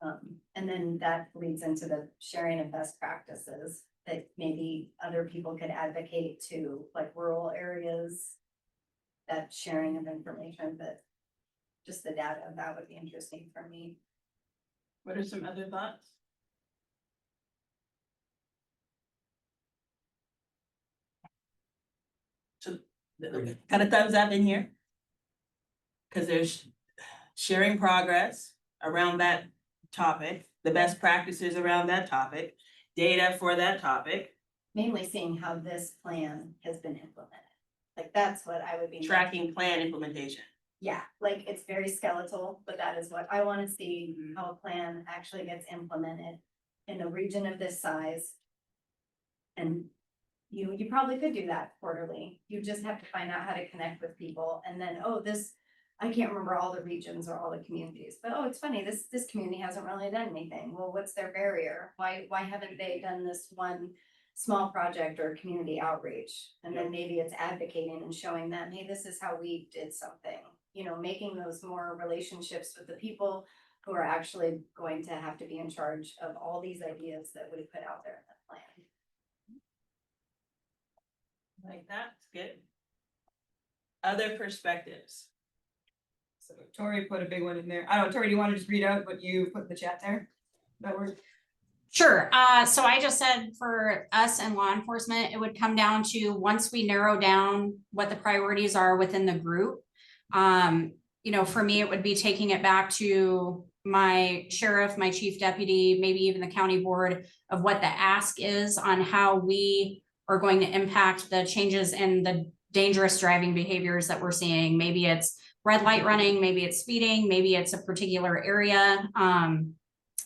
And then that leads into the sharing of best practices that maybe other people could advocate to, like rural areas, that sharing of information, but just the data, that would be interesting for me. What are some other thoughts? So, kind of thumbs up in here. Cause there's sharing progress around that topic, the best practices around that topic, data for that topic. Mainly seeing how this plan has been implemented. Like, that's what I would be. Tracking plan implementation. Yeah, like it's very skeletal, but that is what I want to see, how a plan actually gets implemented in a region of this size. And you probably could do that quarterly. You just have to find out how to connect with people and then, oh, this, I can't remember all the regions or all the communities, but oh, it's funny, this community hasn't really done anything. Well, what's their barrier? Why haven't they done this one small project or community outreach? And then maybe it's advocating and showing them, hey, this is how we did something. You know, making those more relationships with the people who are actually going to have to be in charge of all these ideas that we put out there in the plan. Like that's good. Other perspectives. So Tori put a big one in there. I don't know, Tori, do you want to just read out what you put in the chat there? That works. Sure. So I just said for us and law enforcement, it would come down to, once we narrow down what the priorities are within the group. You know, for me, it would be taking it back to my sheriff, my chief deputy, maybe even the county board, of what the ask is on how we are going to impact the changes in the dangerous driving behaviors that we're seeing. Maybe it's red light running, maybe it's speeding, maybe it's a particular area.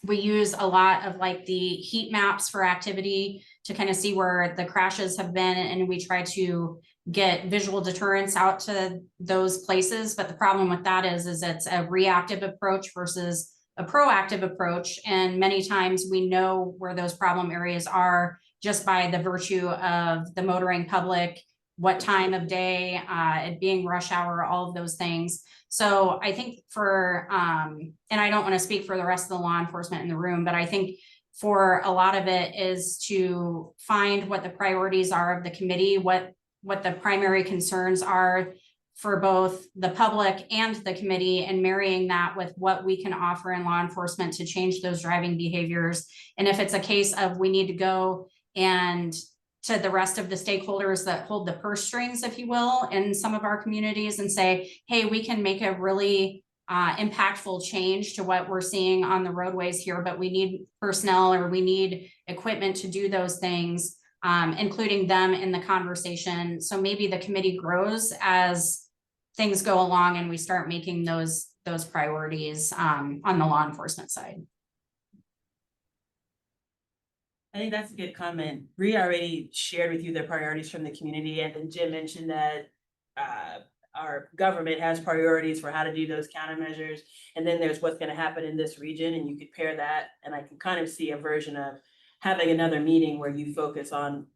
We use a lot of like the heat maps for activity to kind of see where the crashes have been, and we try to get visual deterrence out to those places. But the problem with that is it's a reactive approach versus a proactive approach. And many times we know where those problem areas are just by the virtue of the motoring public, what time of day, it being rush hour, all of those things. So I think for, and I don't want to speak for the rest of the law enforcement in the room, but I think for a lot of it is to find what the priorities are of the committee, what the primary concerns are for both the public and the committee, and marrying that with what we can offer in law enforcement to change those driving behaviors. And if it's a case of we need to go and to the rest of the stakeholders that hold the purse strings, if you will, in some of our communities, and say, hey, we can make a really impactful change to what we're seeing on the roadways here, but we need personnel or we need equipment to do those things, including them in the conversation. So maybe the committee grows as things go along and we start making those priorities on the law enforcement side. I think that's a good comment. Bree already shared with you the priorities from the community, and then Jim mentioned that our government has priorities for how to do those countermeasures. And then there's what's gonna happen in this region, and you could pair that, and I can kind of see a version of having another meeting where you focus on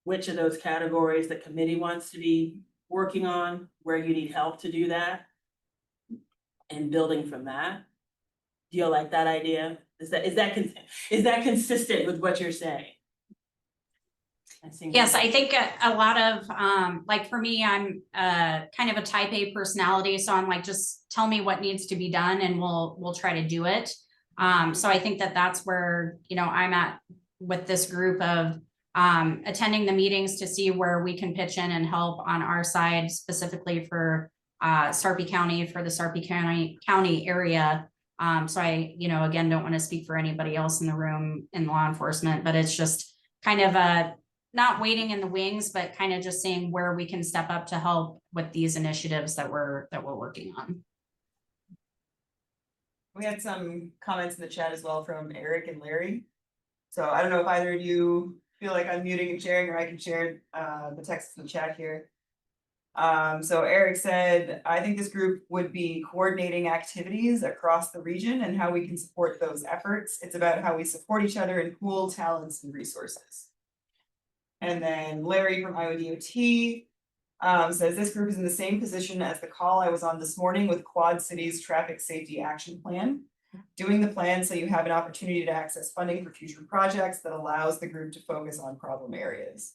which of those categories the committee wants to be working on, where you need help to do that, and building from that. Do you like that idea? Is that consistent with what you're saying? Yes, I think a lot of, like for me, I'm kind of a type A personality, so I'm like, just tell me what needs to be done and we'll try to do it. So I think that that's where, you know, I'm at with this group of attending the meetings to see where we can pitch in and help on our side, specifically for Sarpy County, for the Sarpy County area. So I, you know, again, don't want to speak for anybody else in the room in law enforcement, but it's just kind of not waiting in the wings, but kind of just seeing where we can step up to help with these initiatives that we're working on. We had some comments in the chat as well from Eric and Larry. So I don't know if either of you feel like I'm muting and sharing, or I can share the text in the chat here. So Eric said, I think this group would be coordinating activities across the region and how we can support those efforts. It's about how we support each other and pool talents and resources. And then Larry from IODOT says this group is in the same position as the call I was on this morning with Quad Cities Traffic Safety Action Plan. Doing the plan so you have an opportunity to access funding for future projects that allows the group to focus on problem areas.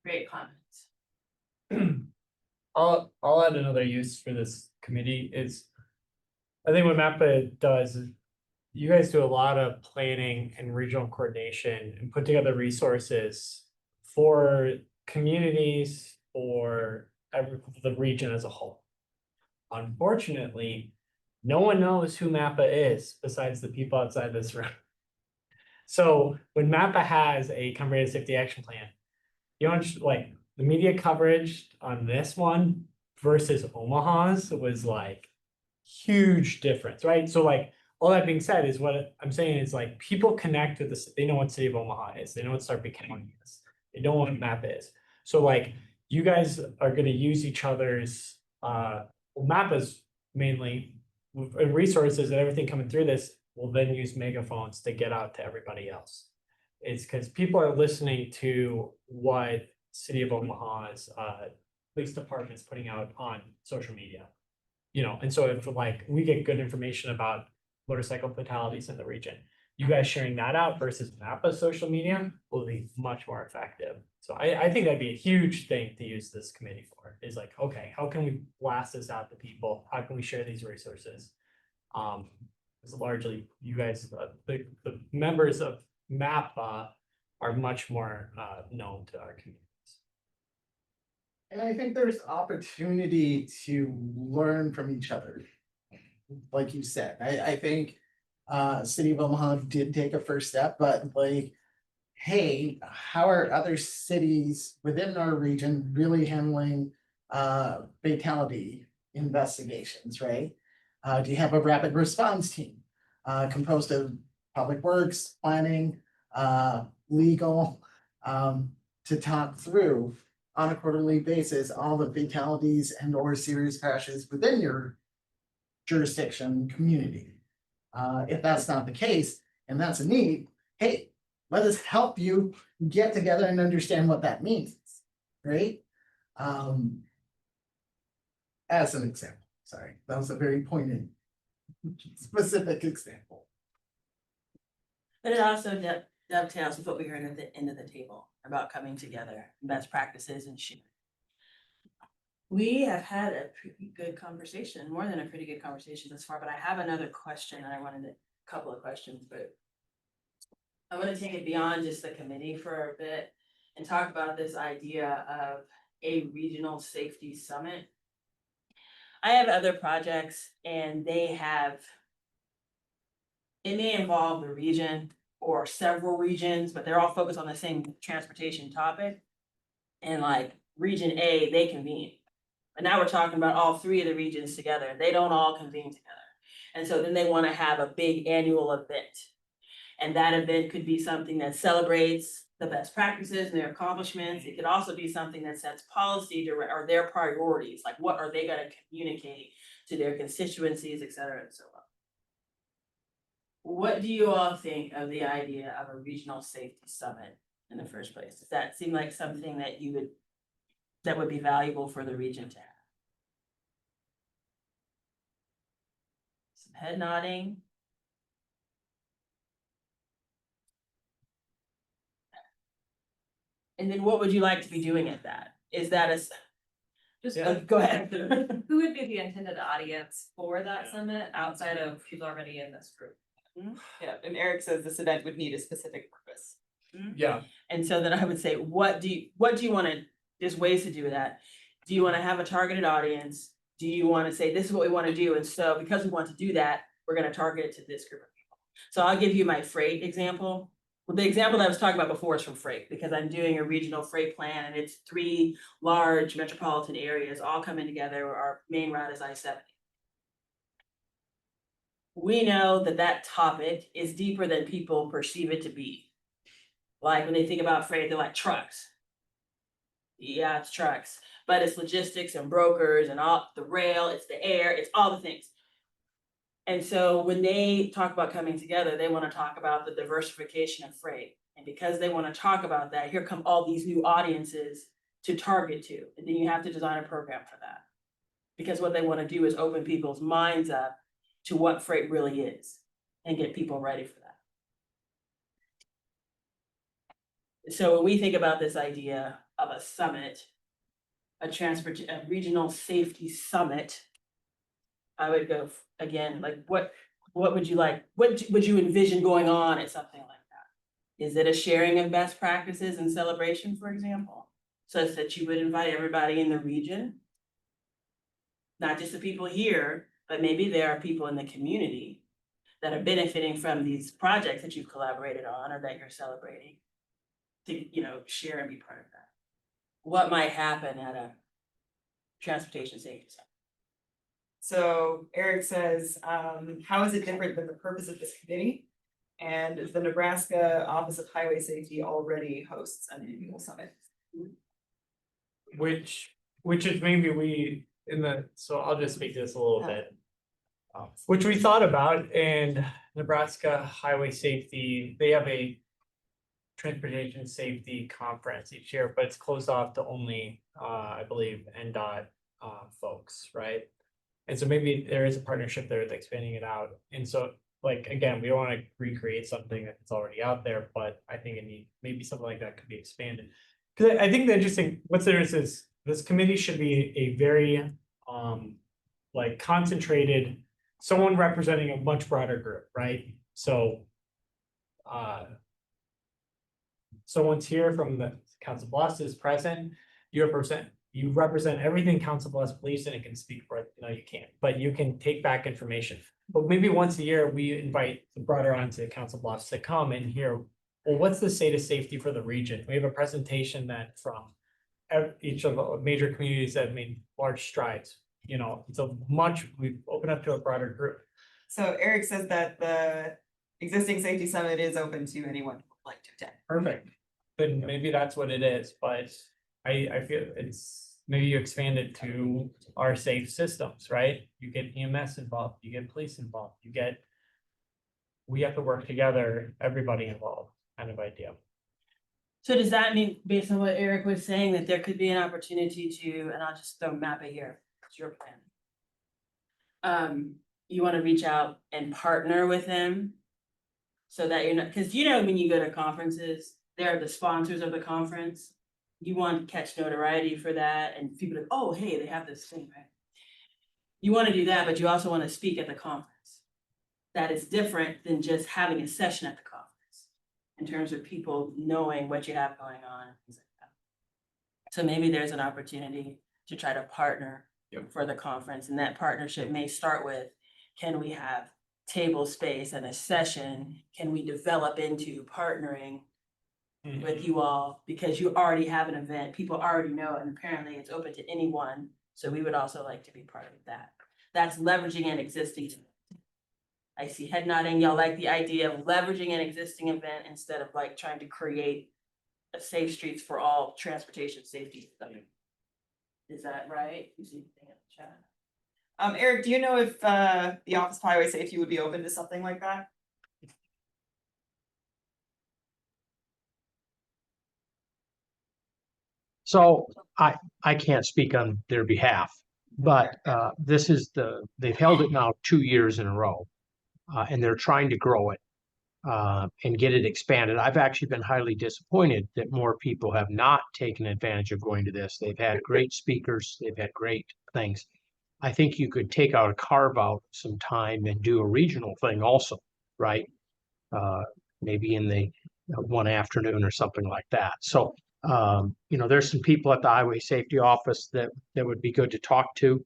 Great comments. I'll add another use for this committee is, I think what MAPPA does is you guys do a lot of planning and regional coordination and put together resources for communities or the region as a whole. Unfortunately, no one knows who MAPPA is besides the people outside this room. So when MAPPA has a comprehensive safety action plan, you know, like the media coverage on this one versus Omaha's was like huge difference, right? So like all that being said is what I'm saying is like people connect with this, they know what city of Omaha is, they know what Sarpy County is, they know what MAPPA is. So like you guys are gonna use each other's MAPPA's mainly resources and everything coming through this will then use megaphones to get out to everybody else. It's because people are listening to what City of Omaha's police department's putting out on social media. You know, and so if like we get good information about motorcycle fatalities in the region, you guys sharing that out versus MAPPA social media will be much more effective. So I think that'd be a huge thing to use this committee for, is like, okay, how can we blast this out to people? How can we share these resources? Because largely you guys, the members of MAPPA are much more known to our communities. And I think there's opportunity to learn from each other. Like you said, I think City of Omaha did take a first step, but like, hey, how are other cities within our region really handling fatality investigations, right? Do you have a rapid response team composed of public works, planning, legal, to talk through on a quarterly basis all the fatalities and or serious crashes within your jurisdiction community? If that's not the case, and that's a need, hey, let us help you get together and understand what that means, right? As an example, sorry, that was a very pointed, specific example. But it also dovetails with what we heard at the end of the table about coming together, best practices and sharing. We have had a pretty good conversation, more than a pretty good conversation thus far, but I have another question and I wanted a couple of questions, but I want to take it beyond just the committee for a bit and talk about this idea of a regional safety summit. I have other projects and it may involve the region or several regions, but they're all focused on the same transportation topic. And like region A, they convene. But now we're talking about all three of the regions together. They don't all convene together. And so then they want to have a big annual event And that event could be something that celebrates the best practices and their accomplishments. It could also be something that sets policy or their priorities, like what are they gonna communicate to their constituencies, et cetera, and so on. What do you all think of the idea of a regional safety summit in the first place? Does that seem like something that that would be valuable for the region to have? Some head nodding. And then what would you like to be doing at that? Is that go ahead. Who would be the intended audience for that summit outside of who's already in this group? Yeah, and Eric says this event would need a specific purpose. Yeah. And so then I would say, what do you wanna, there's ways to do that. Do you wanna have a targeted audience? Do you wanna say, this is what we wanna do, and so because we want to do that, we're gonna target it to this group of people? So I'll give you my freight example. Well, the example that I was talking about before is from freight, because I'm doing a regional freight plan, and it's 3 large metropolitan areas all coming together. Our main route is I-70. We know that that topic is deeper than people perceive it to be. Like when they think about freight, they're like trucks. Yeah, it's trucks, but it's logistics and brokers and all the rail, it's the air, it's all the things. And so when they talk about coming together, they want to talk about the diversification of freight. And because they want to talk about that, here come all these new audiences to target to. And then you have to design a program for that. Because what they want to do is open people's minds up to what freight really is and get people ready for that. So when we think about this idea of a summit, a regional safety summit, I would go again, like what would you like? What would you envision going on at something like that? Is it a sharing of best practices and celebration, for example, such that you would invite everybody in the region? Not just the people here, but maybe there are people in the community that are benefiting from these projects that you've collaborated on or that you're celebrating to, share and be part of that. What might happen at a transportation safety summit? So Eric says, how is it different than the purpose of this committee? And the Nebraska Office of Highway Safety already hosts an annual summit. Which is maybe so I'll just speak to this a little bit. Which we thought about, and Nebraska Highway Safety, they have a transportation safety conference each year, but it's closed off to only, I believe, NDOT folks, right? And so maybe there is a partnership there with expanding it out. And so, like, again, we don't want to recreate something that's already out there, but I think maybe something like that could be expanded. Because I think what's there is this committee should be a very concentrated, someone representing a much broader group, right? So someone's here from the Council Bluffs is present, you represent everything Council Bluffs Police, and it can speak for it. You can't, but you can take back information. But maybe once a year, we invite the broader onto Council Bluffs to come and hear, well, what's the state of safety for the region? We have a presentation that from each of the major communities that have made large strides. We've opened up to a broader group. So Eric says that the existing safety summit is open to anyone who would like to attend. Perfect. Then maybe that's what it is, but I feel maybe you expand it to our safe systems, right? You get EMS involved, you get police involved, we have to work together, everybody involved, kind of idea. So does that mean, based on what Eric was saying, that there could be an opportunity to, and I'll just throw Mappa here, it's your plan. You want to reach out and partner with them so that you're not, because when you go to conferences, they're the sponsors of the conference. You want to catch notoriety for that, and people are, oh, hey, they have this thing, right? You want to do that, but you also want to speak at the conference. That is different than just having a session at the conference in terms of people knowing what you have going on and things like that. So maybe there's an opportunity to try to partner for the conference, and that partnership may start with, can we have table space and a session? Can we develop into partnering with you all, because you already have an event, people already know it, and apparently it's open to anyone. So we would also like to be part of that. That's leveraging an existing. I see head nodding. Y'all like the idea of leveraging an existing event instead of like trying to create a safe streets for all transportation safety stuff. Is that right? You see anything in the chat? Eric, do you know if the Office of Highway Safety would be open to something like that? So I can't speak on their behalf, but this is they've held it now 2 years in a row. And they're trying to grow it and get it expanded. I've actually been highly disappointed that more people have not taken advantage of going to this. They've had great speakers, they've had great things. I think you could carve out some time and do a regional thing also, right? Maybe in the one afternoon or something like that. So, there's some people at the Highway Safety Office that would be good to talk to,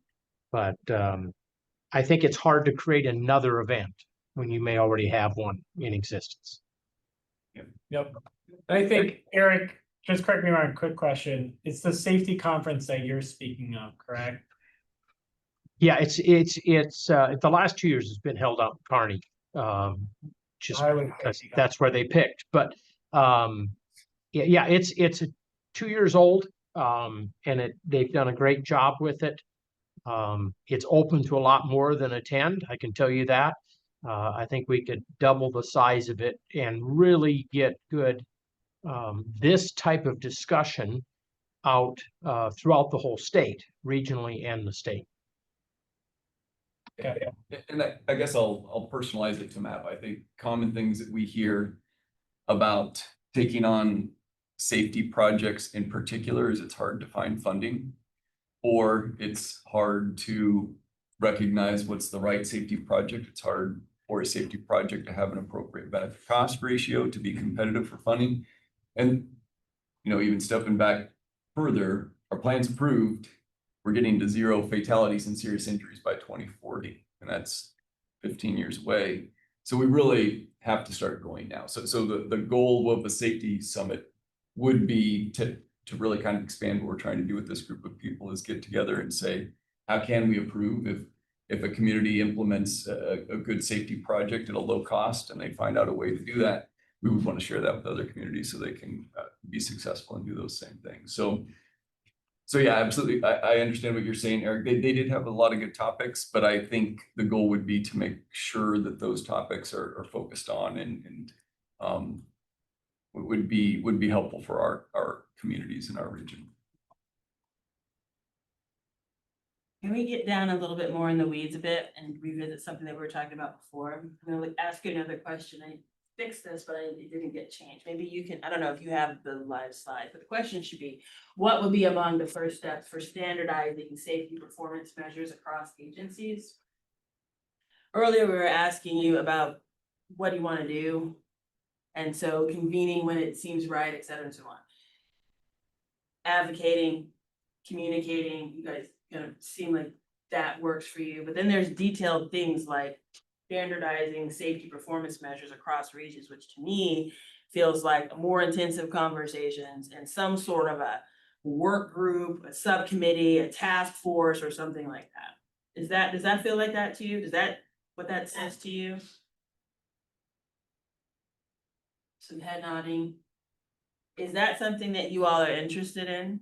but I think it's hard to create another event when you may already have one in existence. Yep. I think, Eric, just correct me if I'm wrong, quick question. It's the safety conference that you're speaking of, correct? Yeah, it's the last 2 years it's been held out in Kearney. Just because that's where they picked. But yeah, it's 2 years old. And they've done a great job with it. It's open to a lot more than attend, I can tell you that. I think we could double the size of it and really get good this type of discussion out throughout the whole state, regionally and the state. And I guess I'll personalize it to Matt. I think common things that we hear about taking on safety projects in particular is it's hard to find funding, or it's hard to recognize what's the right safety project. It's hard for a safety project to have an appropriate benefit cost ratio to be competitive for funding. And, even stepping back further, our plan's approved, we're getting to 0 fatalities and serious injuries by 2040, and that's 15 years away. So we really have to start going now. So the goal of the safety summit would be to really kind of expand what we're trying to do with this group of people, is get together and say, how can we approve if a community implements a good safety project at a low cost and they find out a way to do that, we would want to share that with other communities so they can be successful and do those same things. So yeah, absolutely. I understand what you're saying, Eric. They did have a lot of good topics, but I think the goal would be to make sure that those topics are focused on and would be helpful for our communities in our region. Can we get down a little bit more in the weeds a bit and revisit something that we were talking about before? I'm gonna ask you another question. I fixed this, but it didn't get changed. Maybe you can, I don't know if you have the live slide, but the question should be, what would be among the first steps for standardizing safety performance measures across agencies? Earlier, we were asking you about what do you want to do? And so convening when it seems right, et cetera, and so on. Advocating, communicating, you guys kind of seem like that works for you, but then there's detailed things like standardizing safety performance measures across regions, which to me feels like more intensive conversations and some sort of a work group, a subcommittee, a task force, or something like that. Does that feel like that to you? Is that what that says to you? Some head nodding. Is that something that you all are interested in?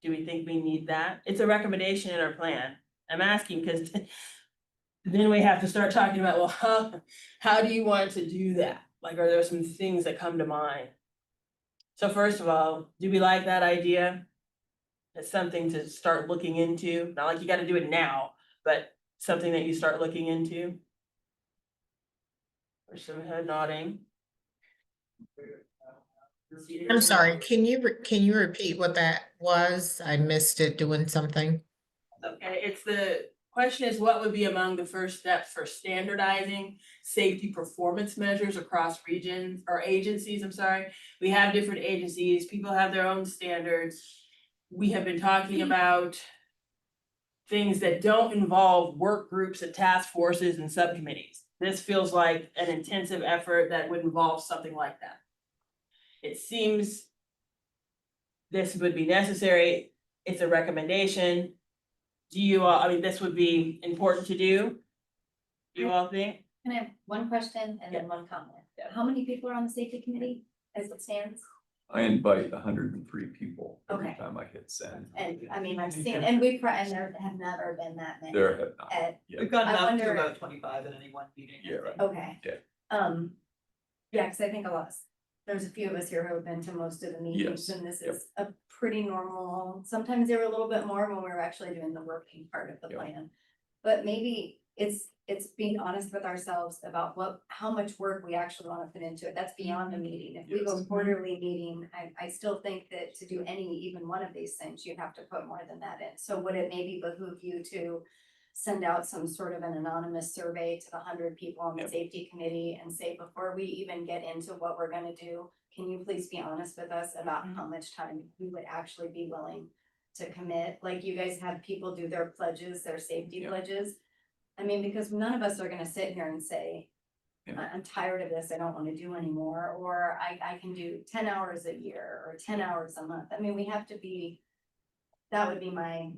Do we think we need that? It's a recommendation in our plan. I'm asking because then we have to start talking about, well, how do you want to do that? Like, are there some things that come to mind? So first of all, do we like that idea? It's something to start looking into. Not like you got to do it now, but something that you start looking into. Or some head nodding. I'm sorry, can you repeat what that was? I missed it doing something. Okay, it's the question is what would be among the first steps for standardizing safety performance measures across regions or agencies, I'm sorry. We have different agencies, people have their own standards. We have been talking about things that don't involve work groups and task forces and subcommittees. This feels like an intensive effort that would involve something like that. It seems this would be necessary. It's a recommendation. Do you all, I mean, this would be important to do? Do you all think? Can I have one question and then one comment? How many people are on the safety committee as it stands? I invite 103 people every Okay. time I hit send. And I mean, I've seen, and we've, and there have never been that many. There have not. at- Yeah. We've gotten I up to wonder- about 25 at any one meeting. I Yeah, right. think. Okay. Yeah. Yeah, cause I think there's a few of us here who have been to most of the meetings Yes. and this Yep. is a pretty normal, sometimes they were a little bit more when we were actually doing the working part of the Yep. plan. But maybe it's being honest with ourselves about how much work we actually wanna put into it. That's beyond the meeting. If we go Yes. quarterly meeting, I still think that to do even one of these things, you have to put more than that in. So would it maybe behoove you to send out some sort of an anonymous survey to the 100 people on the Yep. safety committee and say, before we even get into what we're gonna do, can you please be honest with us about how much time you would actually be willing to commit? Like you guys have people do their pledges, their safety Yeah. pledges. I mean, because none of us are gonna sit here and say, Yeah. I'm tired of this, I don't wanna do anymore, or I can do 10 hours a year or 10 hours a month. I mean, we have to be, that would be my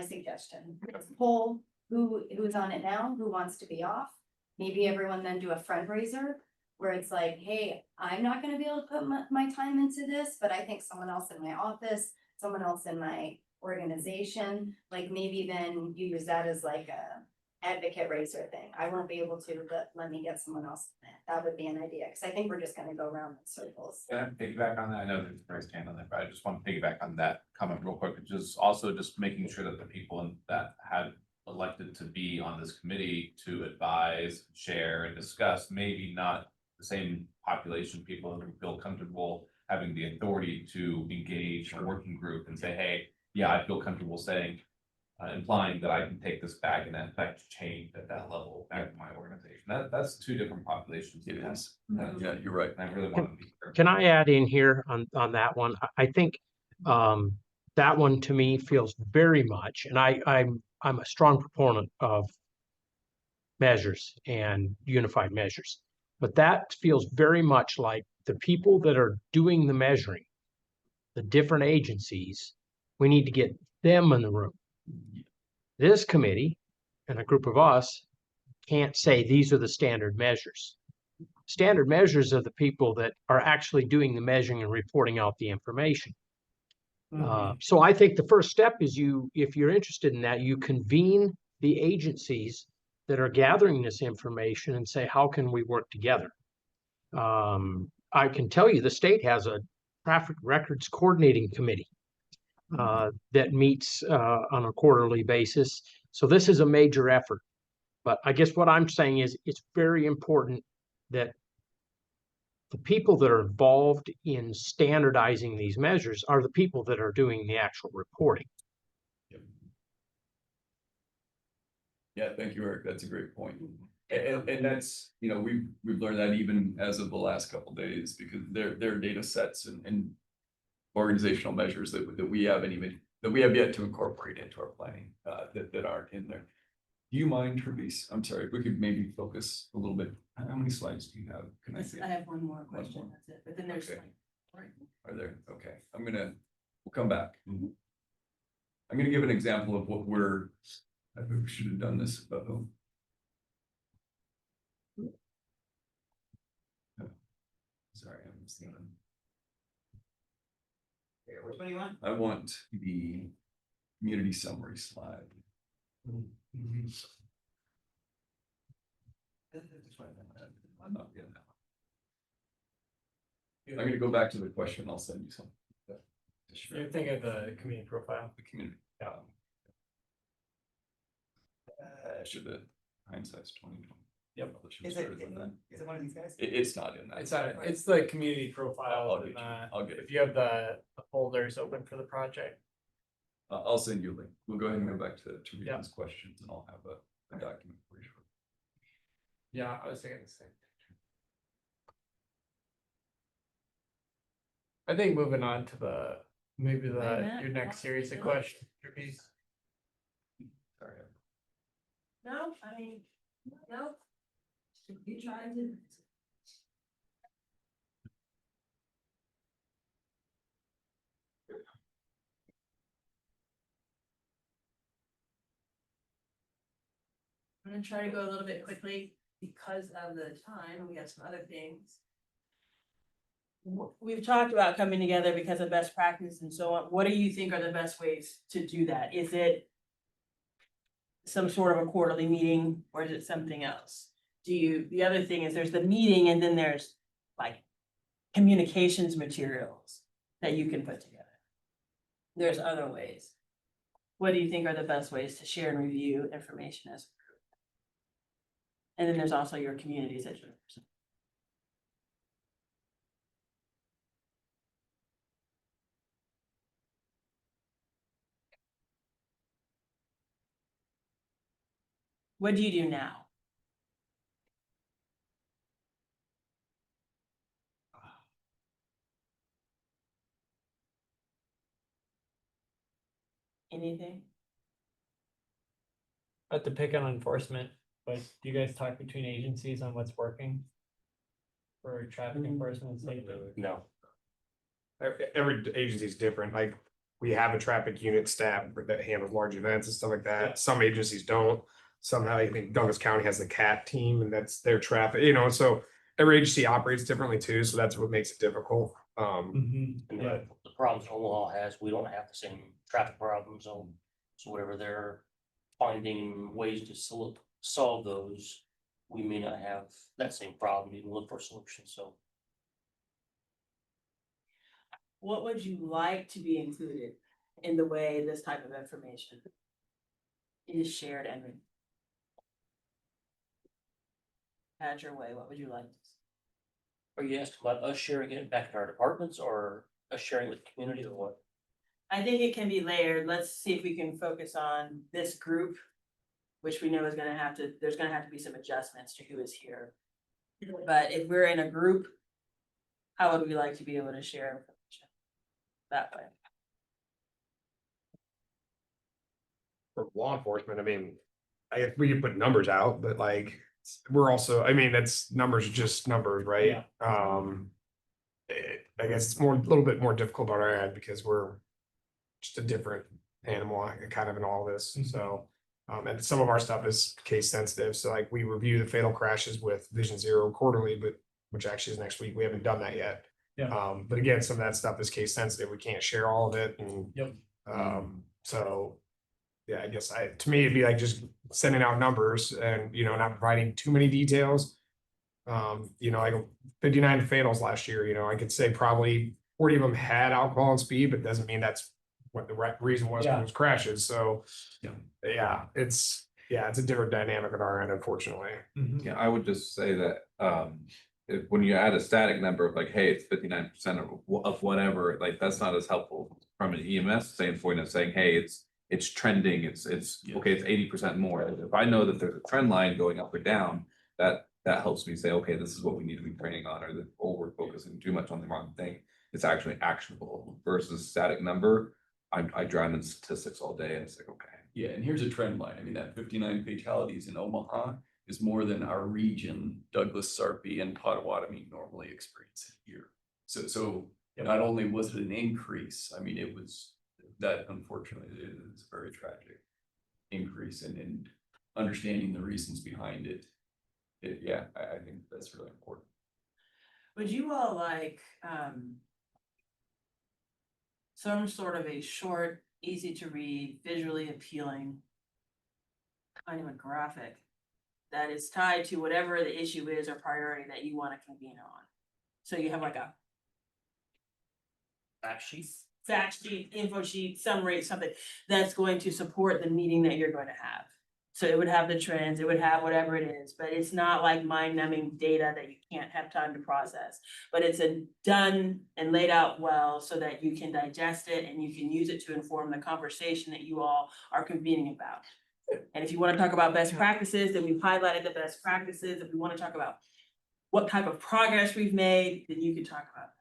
suggestion. Poll who's on it now, who wants to be off. Maybe everyone then do a fundraiser where it's like, hey, I'm not gonna be able to put my time into this, but I think someone else in my office, someone else in my organization, like maybe then you use that as like a advocate raiser thing. I won't be able to, but let me get someone else. That would be an idea, because I think we're just gonna go around in circles. Can I piggyback on that? I know there's a raised hand on that, but I just want to piggyback on that comment real quick, which is also just making sure that the people that had elected to be on this committee to advise, share, and discuss, maybe not the same population of people who feel comfortable having the authority to engage a working group and say, hey, yeah, I feel comfortable saying, implying that I can take this back and affect change at that level back in my organization. That's two different populations. It is. Mhm. Yeah, you're right. And I really want to be clear. Can I add in here on that one? I think that one to me feels very much, and I'm a strong proponent of measures and unified measures. But that feels very much like the people that are doing the measuring, the different agencies, we need to get them in the room. This committee and a group of us can't say these are the standard measures. Standard measures are the people that are actually doing the measuring and reporting out the information. So I think the first step is if you're interested in that, you convene the agencies that are gathering this information and say, how can we work together? I can tell you the state has a traffic records coordinating committee that meets on a quarterly basis. So this is a major effort. But I guess what I'm saying is it's very important that the people that are involved in standardizing these measures are the people that are doing the actual reporting. Yeah, thank you, Eric. That's a great point. And that's, we've learned that even as of the last couple of days, because there are data sets and organizational measures that we have yet to incorporate into our planning, that aren't in there. Do you mind, Travis? I'm sorry, if we could maybe focus a little bit. How many slides do you have? Can I see? I have one more question, that's it, but then there's. Okay. Are there? Okay, we'll come back. I'm gonna give an example of what I think we should have done this, but. Sorry, I'm seeing. Which one do you want? I want the community summary slide. I'm not getting that one. I'm gonna go back to the question. I'll send you something. You're thinking of the community profile. The community. Should the hindsight's 2020. Yep. Is it one of these guys? It's not in that. It's the community profile. I'll get you. I'll get it. If you have the folders open for the project. I'll send you a link. We'll go ahead and go back to Regan's questions and I'll have a document for you. Yeah, I was thinking the same. I think moving on to your next series of questions, Travis. Sorry. No, I mean, no. You tried to. gonna try to go a little bit quickly because of the time, we have some other things. We've talked about coming together because of best practice and so on. What do you think are the best ways to do that? Is it some sort of a quarterly meeting or is it something else? The other thing is there's the meeting and then there's like communications materials that you can put together. There's other ways. What do you think are the best ways to share and review information as a group? And then there's also your communities that you're representing. What do you do now? Anything? Not to pick on enforcement, but do you guys talk between agencies on what's working? For traffic enforcement and safety? No. Every agency is different, like, we have a traffic unit staff that handles large events and stuff like Yeah. that, some agencies don't. Somehow, I think Douglas County has the CAT team and that's their traffic, you know, so every agency operates differently too, so that's what makes it difficult. Mhm. And Yeah. the problems Omaha has, we don't have the same traffic problems, so whatever they're finding ways to solve those, we may not have that same problem, even look for solutions, so. What would you like to be included in the way this type of information is shared and had your way? What would you like? Are you asking about us sharing it back in our departments or us sharing with the community or what? I think it can be layered. Let's see if we can focus on this group, which we know is gonna have to, there's gonna have to be some adjustments to who is here. But if we're in a group, how would we like to be able to share information that way? For law enforcement, I mean, we can put numbers out, but like, we're also, I mean, that's numbers, are just numbers, right? I guess it's a little bit more difficult on our end because we're just a different animal, kind of in all this, so. And some of our stuff is case sensitive, so like we review the fatal crashes with Vision Zero quarterly, but which actually is next week, we haven't done that yet. Yeah. But again, some of that stuff is case sensitive, we can't share all of it and. Yep. So. Yeah, I guess to me, it'd be like just sending out numbers and, you know, not providing too many details. You know, like 59 fatals last year, you know, I could say probably 40 of them had alcohol and speed, but doesn't mean that's what the right reason was for Yeah. those crashes, so. Yeah, it's a different dynamic on our end, unfortunately. Yeah, I would just say that, if, when you add a static number of like, hey, it's 59% of whatever, like, that's not as helpful from an EMS standpoint of saying, hey, it's trending, it's okay, it's 80% more. If I know that there's a trend line going up or down, that helps me say, okay, this is what we need to be training on, or we're focusing too much on the wrong thing. It's actually actionable versus static number. I drown in statistics all day and it's like, okay. Yeah, and here's a trend line. I mean, that 59 fatalities in Omaha is more than our region, Douglas, Sarpy, and Potawatomi normally experience a year. So not only was it an increase, I mean, it was that, unfortunately, it is a very tragic increase in understanding the reasons behind it. Yeah, I think that's really important. Would you all like, some sort of a short, easy to read, visually appealing kind of a graphic that is tied to whatever the issue is or priority that you want to convene on? So you have like a fact sheet, info sheet, summary, something that's going to support the meeting that you're going to have. So it would have the trends, it would have whatever it is, but it's not like mind-numbing data that you can't have time to process. But it's done and laid out well so that you can digest it and you can use it to inform the conversation that you all are convening about. And if you want to talk about best practices, then we've highlighted the best practices. If we want to talk about what type of progress we've made, then you can talk about it.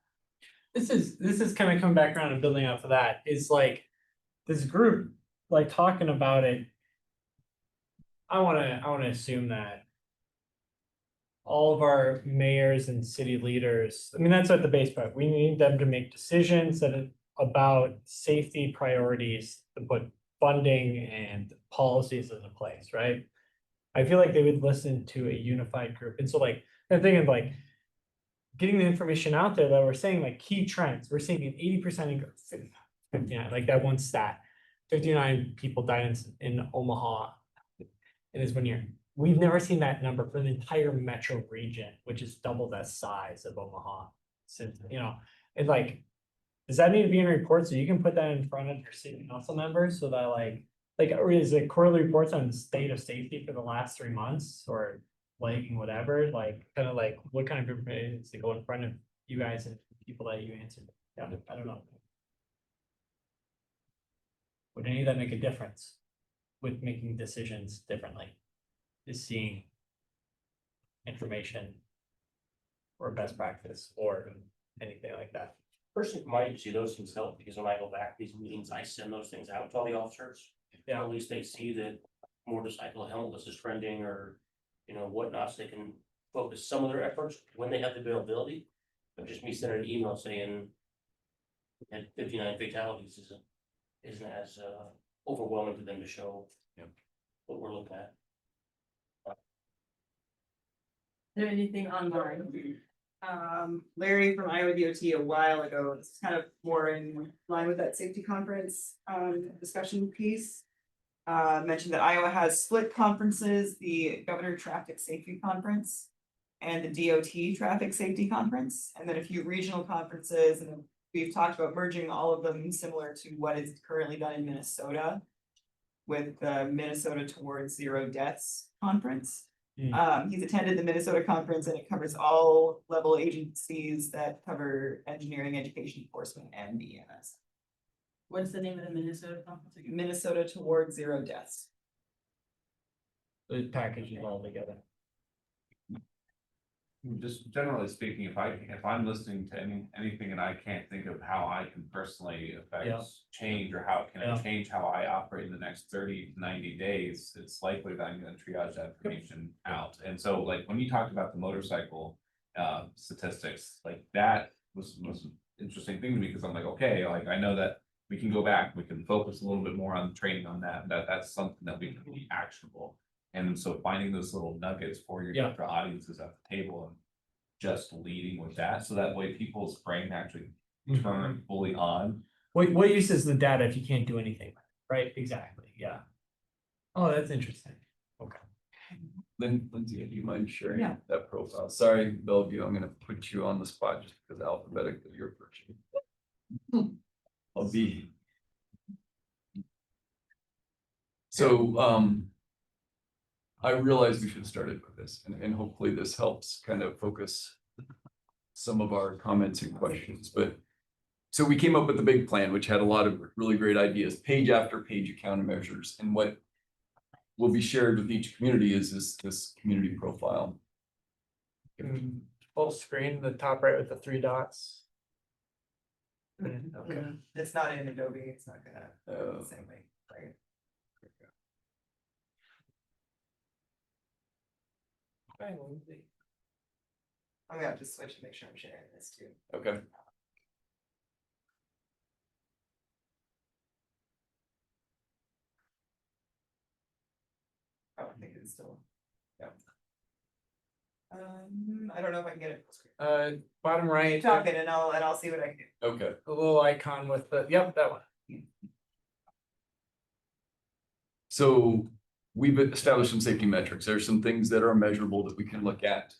This is kind of coming back around and building off of that, is like this group, like talking about it. I wanna assume that all of our mayors and city leaders, I mean, that's at the base part. We need them to make decisions about safety priorities, to put funding and policies into place, right? I feel like they would listen to a unified group. And so like, I'm thinking like getting the information out there that we're saying like key trends, we're seeing an 80% increase. 59, like that one stat, 59 people died in Omaha in this 1 year. We've never seen that number for the entire metro region, which is double the size of Omaha. Since, you know, and like, does that need to be in a report so you can put that in front of your city council members so that like, or is it quarterly reports on the state of safety for the last 3 months or like whatever, like kind of like what kind of information is to go in front of you guys and people that you answer? Yeah, I don't know. Would any of that make a difference with making decisions differently? Is seeing information or best practice or anything like that? Personally, from my agency, those things help, because when I go back to these meetings, I send those things out to all the officers. Yeah. At least they see that motorcycle helmets is trending or, you know, whatnot, so they can focus some of their efforts when they have the availability. But just me sending an email saying we had 59 fatalities isn't as overwhelming to them to show what we're looking at. Is there anything online? Larry from Iowa DOT a while ago, this is kind of more in line with that safety conference discussion piece. Mentioned that Iowa has split conferences, the Governor Traffic Safety Conference and the DOT Traffic Safety Conference, and then a few regional conferences, and we've talked about merging all of them similar to what is currently done in Minnesota with the Minnesota Towards Zero Deaths Conference. He's attended the Minnesota conference and it covers all level agencies that cover engineering, education, enforcement, and EMS. What's the name of the Minnesota conference again? Minnesota Towards Zero Deaths. The package is all together. Just generally speaking, if I'm listening to anything and I can't think of how I can personally affect Yeah. change or how can Yeah. I change how I operate in the next 30 to 90 days, it's likely that I'm gonna triage that information out. And so like when you talked about the motorcycle statistics, like that was an interesting thing to me, because I'm like, okay, like I know that we can go back, we can focus a little bit more on training on that's something that we can be actionable. And so finding those little nuggets for your different audiences at the table and just leading with that, so that way people's brain actually turn fully on. What use is the data if you can't do anything, right? Exactly, yeah. Oh, that's interesting. Okay. Lindsay, do you mind sharing Yeah. that profile? Sorry, Bellevue, I'm gonna put you on the spot just because alphabetically you're first. I'll be. So, I realize we should have started with this, and hopefully this helps kind of focus some of our comments and questions, but so we came up with a big plan, which had a lot of really great ideas, page after page of countermeasures, and what will be shared with each community is this community profile. Full screen, the top right with the 3 dots. Okay. It's not in Adobe, it's not gonna the same way, right? I'm gonna have to switch to make sure I'm sharing this too. Okay. I don't think it's still. Yeah. I don't know if I can get it. full screen. Bottom right. Keep talking and I'll see what I can do. Okay. The little icon with the, yep, that one. So we've established some safety metrics. There's some things that are measurable that we can look at.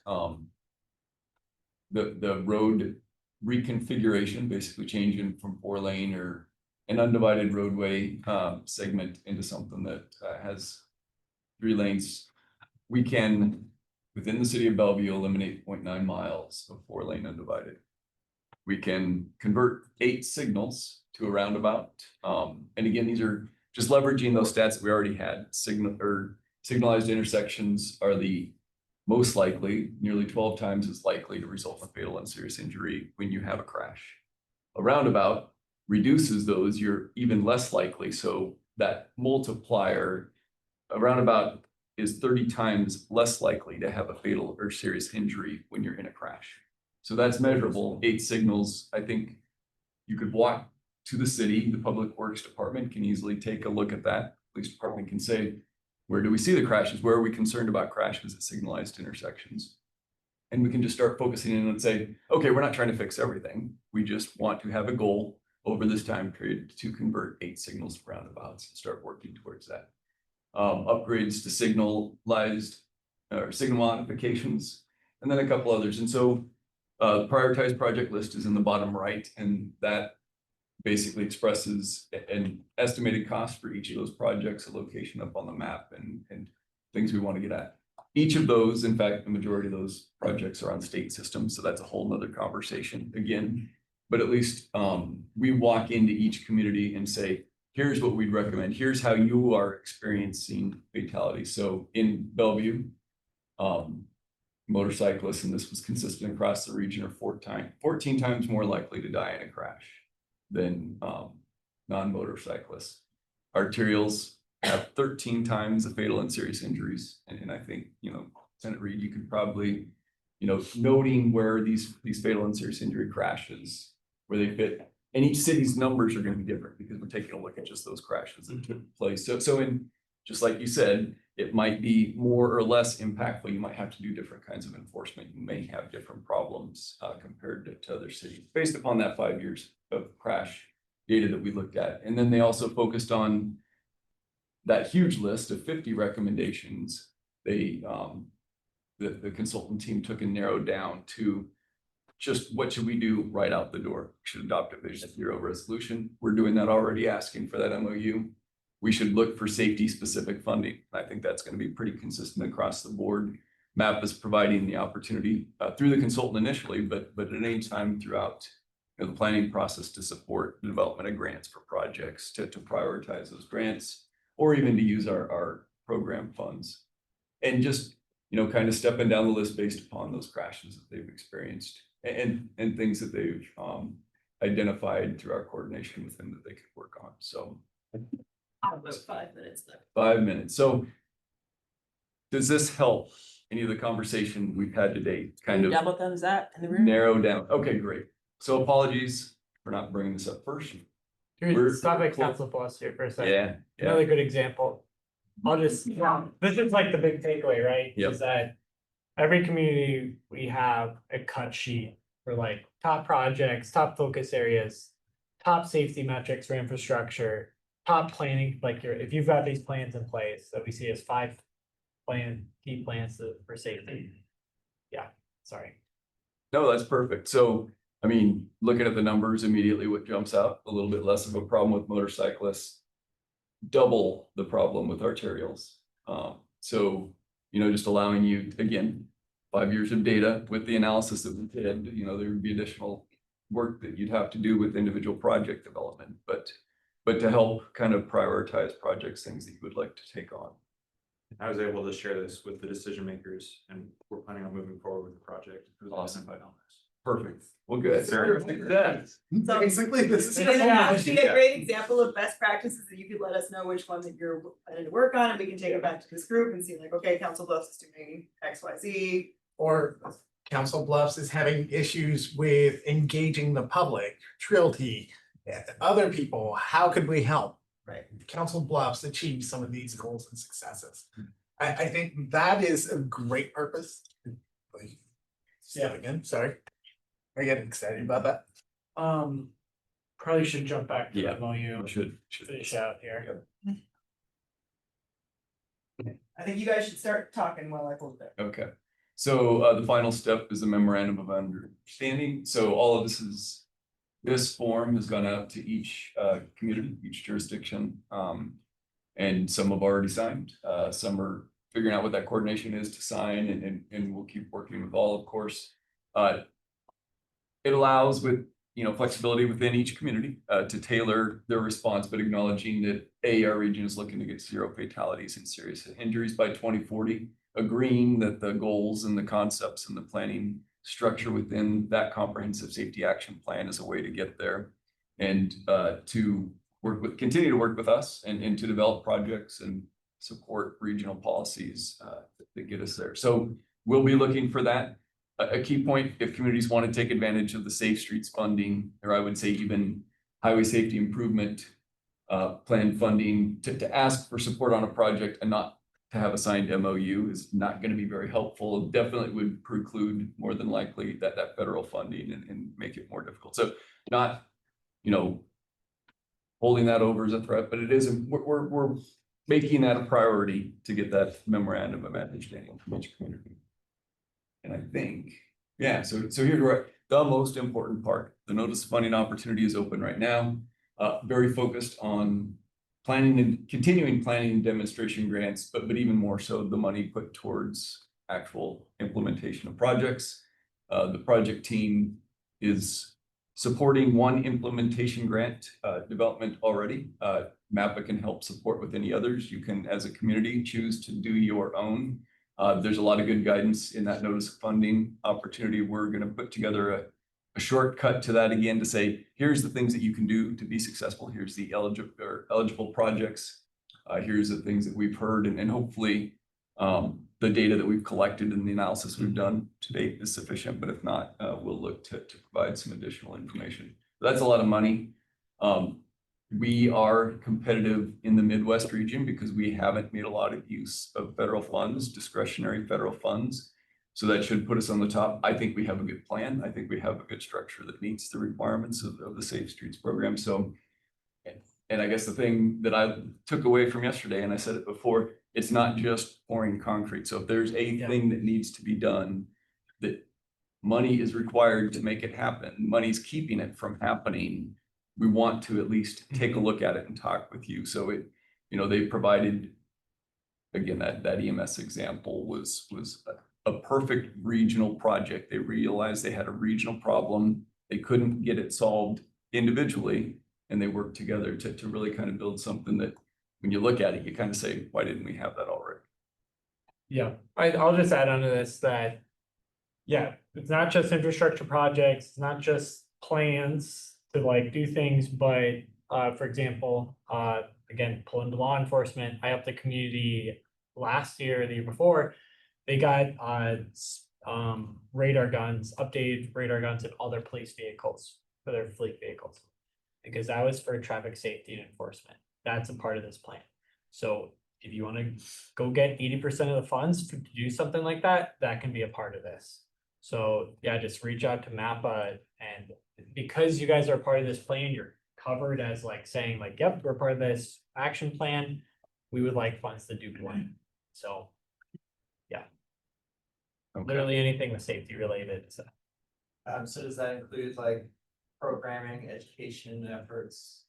The road reconfiguration, basically changing from 4-lane or an undivided roadway segment into something that has 3 lanes. We can, within the city of Bellevue, eliminate 0.9 miles of 4-lane undivided. We can convert 8 signals to a roundabout. And again, these are just leveraging those stats that we already had. Signalized intersections are the most likely, nearly 12 times as likely to result in fatal and serious injury when you have a crash. A roundabout reduces those, you're even less likely. So that multiplier, a roundabout is 30 times less likely to have a fatal or serious injury when you're in a crash. So that's measurable. 8 signals. I think you could walk to the city, the Public Works Department can easily take a look at that. Police department can say, Where do we see the crashes? Where are we concerned about crashes at signalized intersections? And we can just start focusing in and say, okay, we're not trying to fix everything. We just want to have a goal over this time period to convert 8 signals to roundabouts and start working towards that. Upgrades to signalized or signal modifications, and then a couple others. And so the prioritized project list is in the bottom right, and that basically expresses an estimated cost for each of those projects, a location up on the map, and things we want to get at. Each of those, in fact, the majority of those projects are on state systems, so that's a whole nother conversation again. But at least we walk into each community and say, here's what we'd recommend. Here's how you are experiencing fatalities. So in Bellevue, motorcyclists, and this was consistent across the region, are 14 times more likely to die in a crash than non-motorcyclists. Arterials have 13 times the fatal and serious injuries. And I think, Senator Reed, you could probably, noting where these fatal and serious injury crashes, where they fit, and each city's numbers are going to be different because we're taking a look at just those crashes that took place. So in, just like you said, it might be more or less impactful. You might have to do different kinds of enforcement. You may have different problems compared to other cities based upon that 5 years of crash data that we looked at. And then they also focused on that huge list of 50 recommendations. They, the consultant team took and narrowed down to just what should we do right out the door? We should adopt a Vision Zero resolution. We're doing that already, asking for that MOU. We should look for safety specific funding. I think that's going to be pretty consistent across the board. MAP is providing the opportunity through the consultant initially, but at any time throughout the planning process to support the development of grants for projects, to prioritize those grants, or even to use our program funds. And just, kind of stepping down the list based upon those crashes that they've experienced and things that they've identified through our coordination with them that they could work on. So Almost 5 minutes left. 5 minutes. So does this help any of the conversation we've had today? Kind of Double thumbs up in the room. narrow down. Okay, great. So apologies for not bringing this up first. Stop at Council Bluffs here for a second. Yeah. Another good example. I'll just, this is like the big takeaway, right? Yep. Is that every community, we have a cut sheet for like top projects, top focus areas, top safety metrics for infrastructure, top planning, like if you've got these plans in place that we see as 5 key plans for safety. Yeah, sorry. No, that's perfect. So, I mean, looking at the numbers immediately, what jumps out, a little bit less of a problem with motorcyclists, double the problem with arterials. So, just allowing you, again, 5 years of data with the analysis that we did, there would be additional work that you'd have to do with individual project development, but to help kind of prioritize projects, things that you would like to take on. I was able to share this with the decision makers, and we're planning on moving forward with the project. It was Awesome. identified on this. Perfect. Well, good. So Basically, this is. Be a great example of best practices that you could let us know which one that you're planning to work on, and we can take it back to this group and see like, okay, Council Bluffs is doing X, Y, Z. Or Council Bluffs is having issues with engaging the public, Trilty, other people. How could we help? Right, Council Bluffs achieve some of these goals and successes. I think that is a great purpose. Yeah, again, sorry. I get excited about that. Probably should jump back to Yeah, the MOU. Should. Finish out here. I think you guys should start talking while I hold it. Okay. So the final step is a memorandum of understanding. So all of this form has gone out to each community, each jurisdiction. And some have already signed. Some are figuring out what that coordination is to sign, and we'll keep working with all, of course. It allows with flexibility within each community to tailor their response, but acknowledging that our region is looking to get 0 fatalities and serious injuries by 2040, agreeing that the goals and the concepts and the planning structure within that comprehensive safety action plan is a way to get there, and to continue to work with us and to develop projects and support regional policies that get us there. So we'll be looking for that. A key point, if communities want to take advantage of the Safe Streets funding, or I would say even highway safety improvement plan funding, to ask for support on a project and not to have a signed MOU is not gonna be very helpful. It definitely would preclude more than likely that federal funding and make it more difficult. So not, holding that over as a threat, but it is, we're making that a priority to get that memorandum of understanding from each community. And I think, yeah, so here's where the most important part, the notice of funding opportunity is open right now. Very focused on planning and continuing planning and demonstration grants, but even more so the money put towards actual implementation of projects. The project team is supporting one implementation grant development already. MAPPA can help support with any others. You can, as a community, choose to do your own. There's a lot of good guidance in that notice of funding opportunity. We're going to put together a shortcut to that again to say, here's the things that you can do to be successful. Here's the eligible projects. Here's the things that we've heard, and hopefully the data that we've collected and the analysis we've done to date is sufficient. But if not, we'll look to provide some additional information. That's a lot of money. We are competitive in the Midwest region because we haven't made a lot of use of federal funds, discretionary federal funds. So that should put us on the top. I think we have a good plan. I think we have a good structure that meets the requirements of the Safe Streets program. So, and I guess the thing that I took away from yesterday, and I said it before, it's not just pouring concrete. So if there's a thing that needs to be done, that money is required to make it happen, money's keeping it from happening, we want to at least take a look at it and talk with you. So it, they provided, again, that EMS example was a perfect regional project. They realized they had a regional problem. They couldn't get it solved individually, and they worked together to really kind of build something that when you look at it, you kind of say, why didn't we have that already? Yeah, I'll just add on to this that, yeah, it's not just infrastructure projects, it's not just plans to like do things, but for example, again, pull into law enforcement. I helped the community last year, the year before, they got radar guns, updated radar guns in all their police vehicles for their fleet vehicles. Because that was for traffic safety and enforcement. That's a part of this plan. So if you want to go get 80% of the funds to do something like that, that can be a part of this. So yeah, just reach out to MAPPA, and because you guys are part of this plan, you're covered as like saying like, yep, we're part of this action plan. We would like funds to do one. So yeah. Okay. Literally anything with safety related. So. So does that include like programming, education efforts?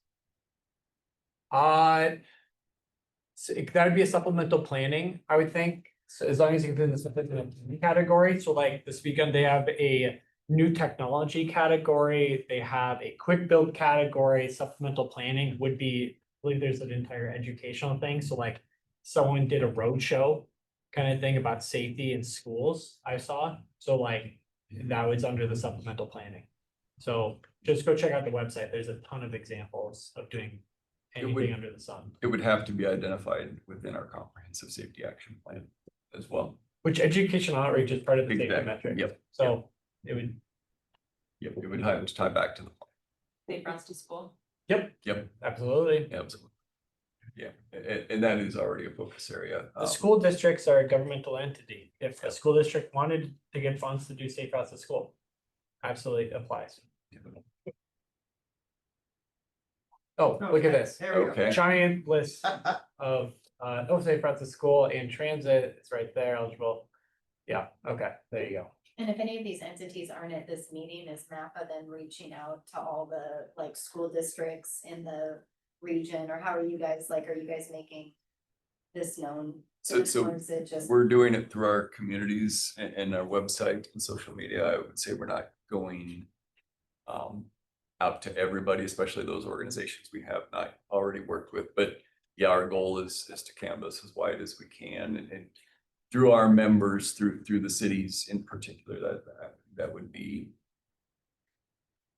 So that would be a supplemental planning, I would think. So as long as you can the supplemental category. So like this weekend, they have a new technology category. They have a quick build category. Supplemental planning would be, I believe there's an entire educational thing. So like someone did a roadshow kind of thing about safety in schools, I saw. So like that was under the supplemental planning. So just go check out the website. There's a ton of examples of doing anything under the sun. It would have to be identified within our comprehensive safety action plan as well. Which education outreach is part of the safety Exactly. metric. Yep. So it would. Yep, it would have to tie back to the plan. Safe routes to school. Yep. Yep. Absolutely. Yeah, absolutely. Yeah, and that is already a focus area. The school districts are a governmental entity. If a school district wanted to get funds to do safe routes to school, absolutely applies. Oh, look at this. There we go. Okay. Giant list of safe routes to school and transit. It's right there, eligible. Yeah, okay, there you go. And if any of these entities aren't at this meeting, is MAPPA then reaching out to all the like school districts in the region, or how are you guys making this known? So Or is it just? we're doing it through our communities and our website and social media. I would say we're not going out to everybody, especially those organizations we have not already worked with. But yeah, our goal is to canvas as wide as we can, and through our members, through the cities in particular, that would be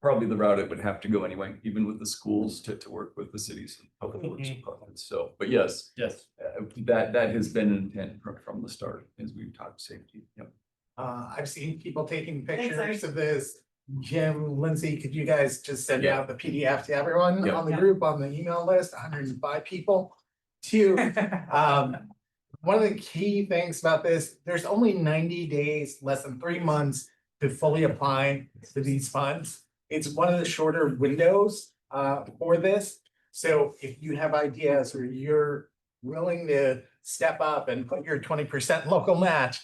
probably the route it would have to go anyway, even with the schools to work with the cities and public works departments. So, but yes, that has been an intent from the start as we've talked safety. Yep. I've seen people taking Thanks, pictures Ike. of this. Jim, Lindsay, could you guys just send Yeah. out the PDF to everyone Yeah. on the group, on the email list, 105 people? To, one of the key things about this, there's only 90 days, less than 3 months to fully apply to these funds. It's one of the shorter windows for this. So if you have ideas or you're willing to step up and put your 20% local match,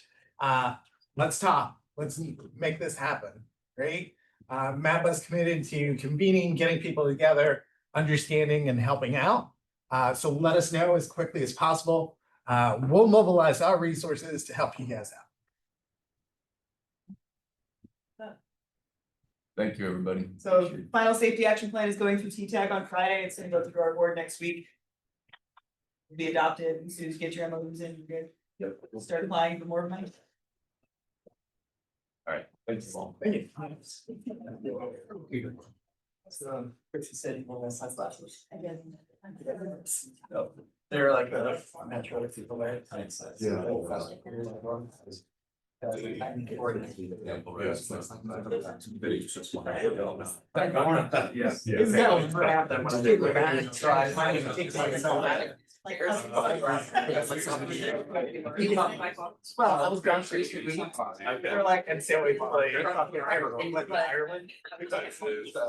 let's talk. Let's make this happen, right? MAPPA's committed to convening, getting people together, understanding and helping out. So let us know as quickly as possible. We'll mobilize our resources to help you guys out. Thank you, everybody. So final safety action plan is going through TTAG on Friday. It's gonna go through our board next week. Be adopted as soon as you get your MOUs in, you're good. Yep. We'll start applying for more money. All right, thank you all. Thank you. So, Chrissy said he wanted science classes. They're like natural people, right? Yeah. Yes. It's going for half that much. People back, so I find it takes like so long. Well, I was ground trees. They're like, and so we play Ireland. So.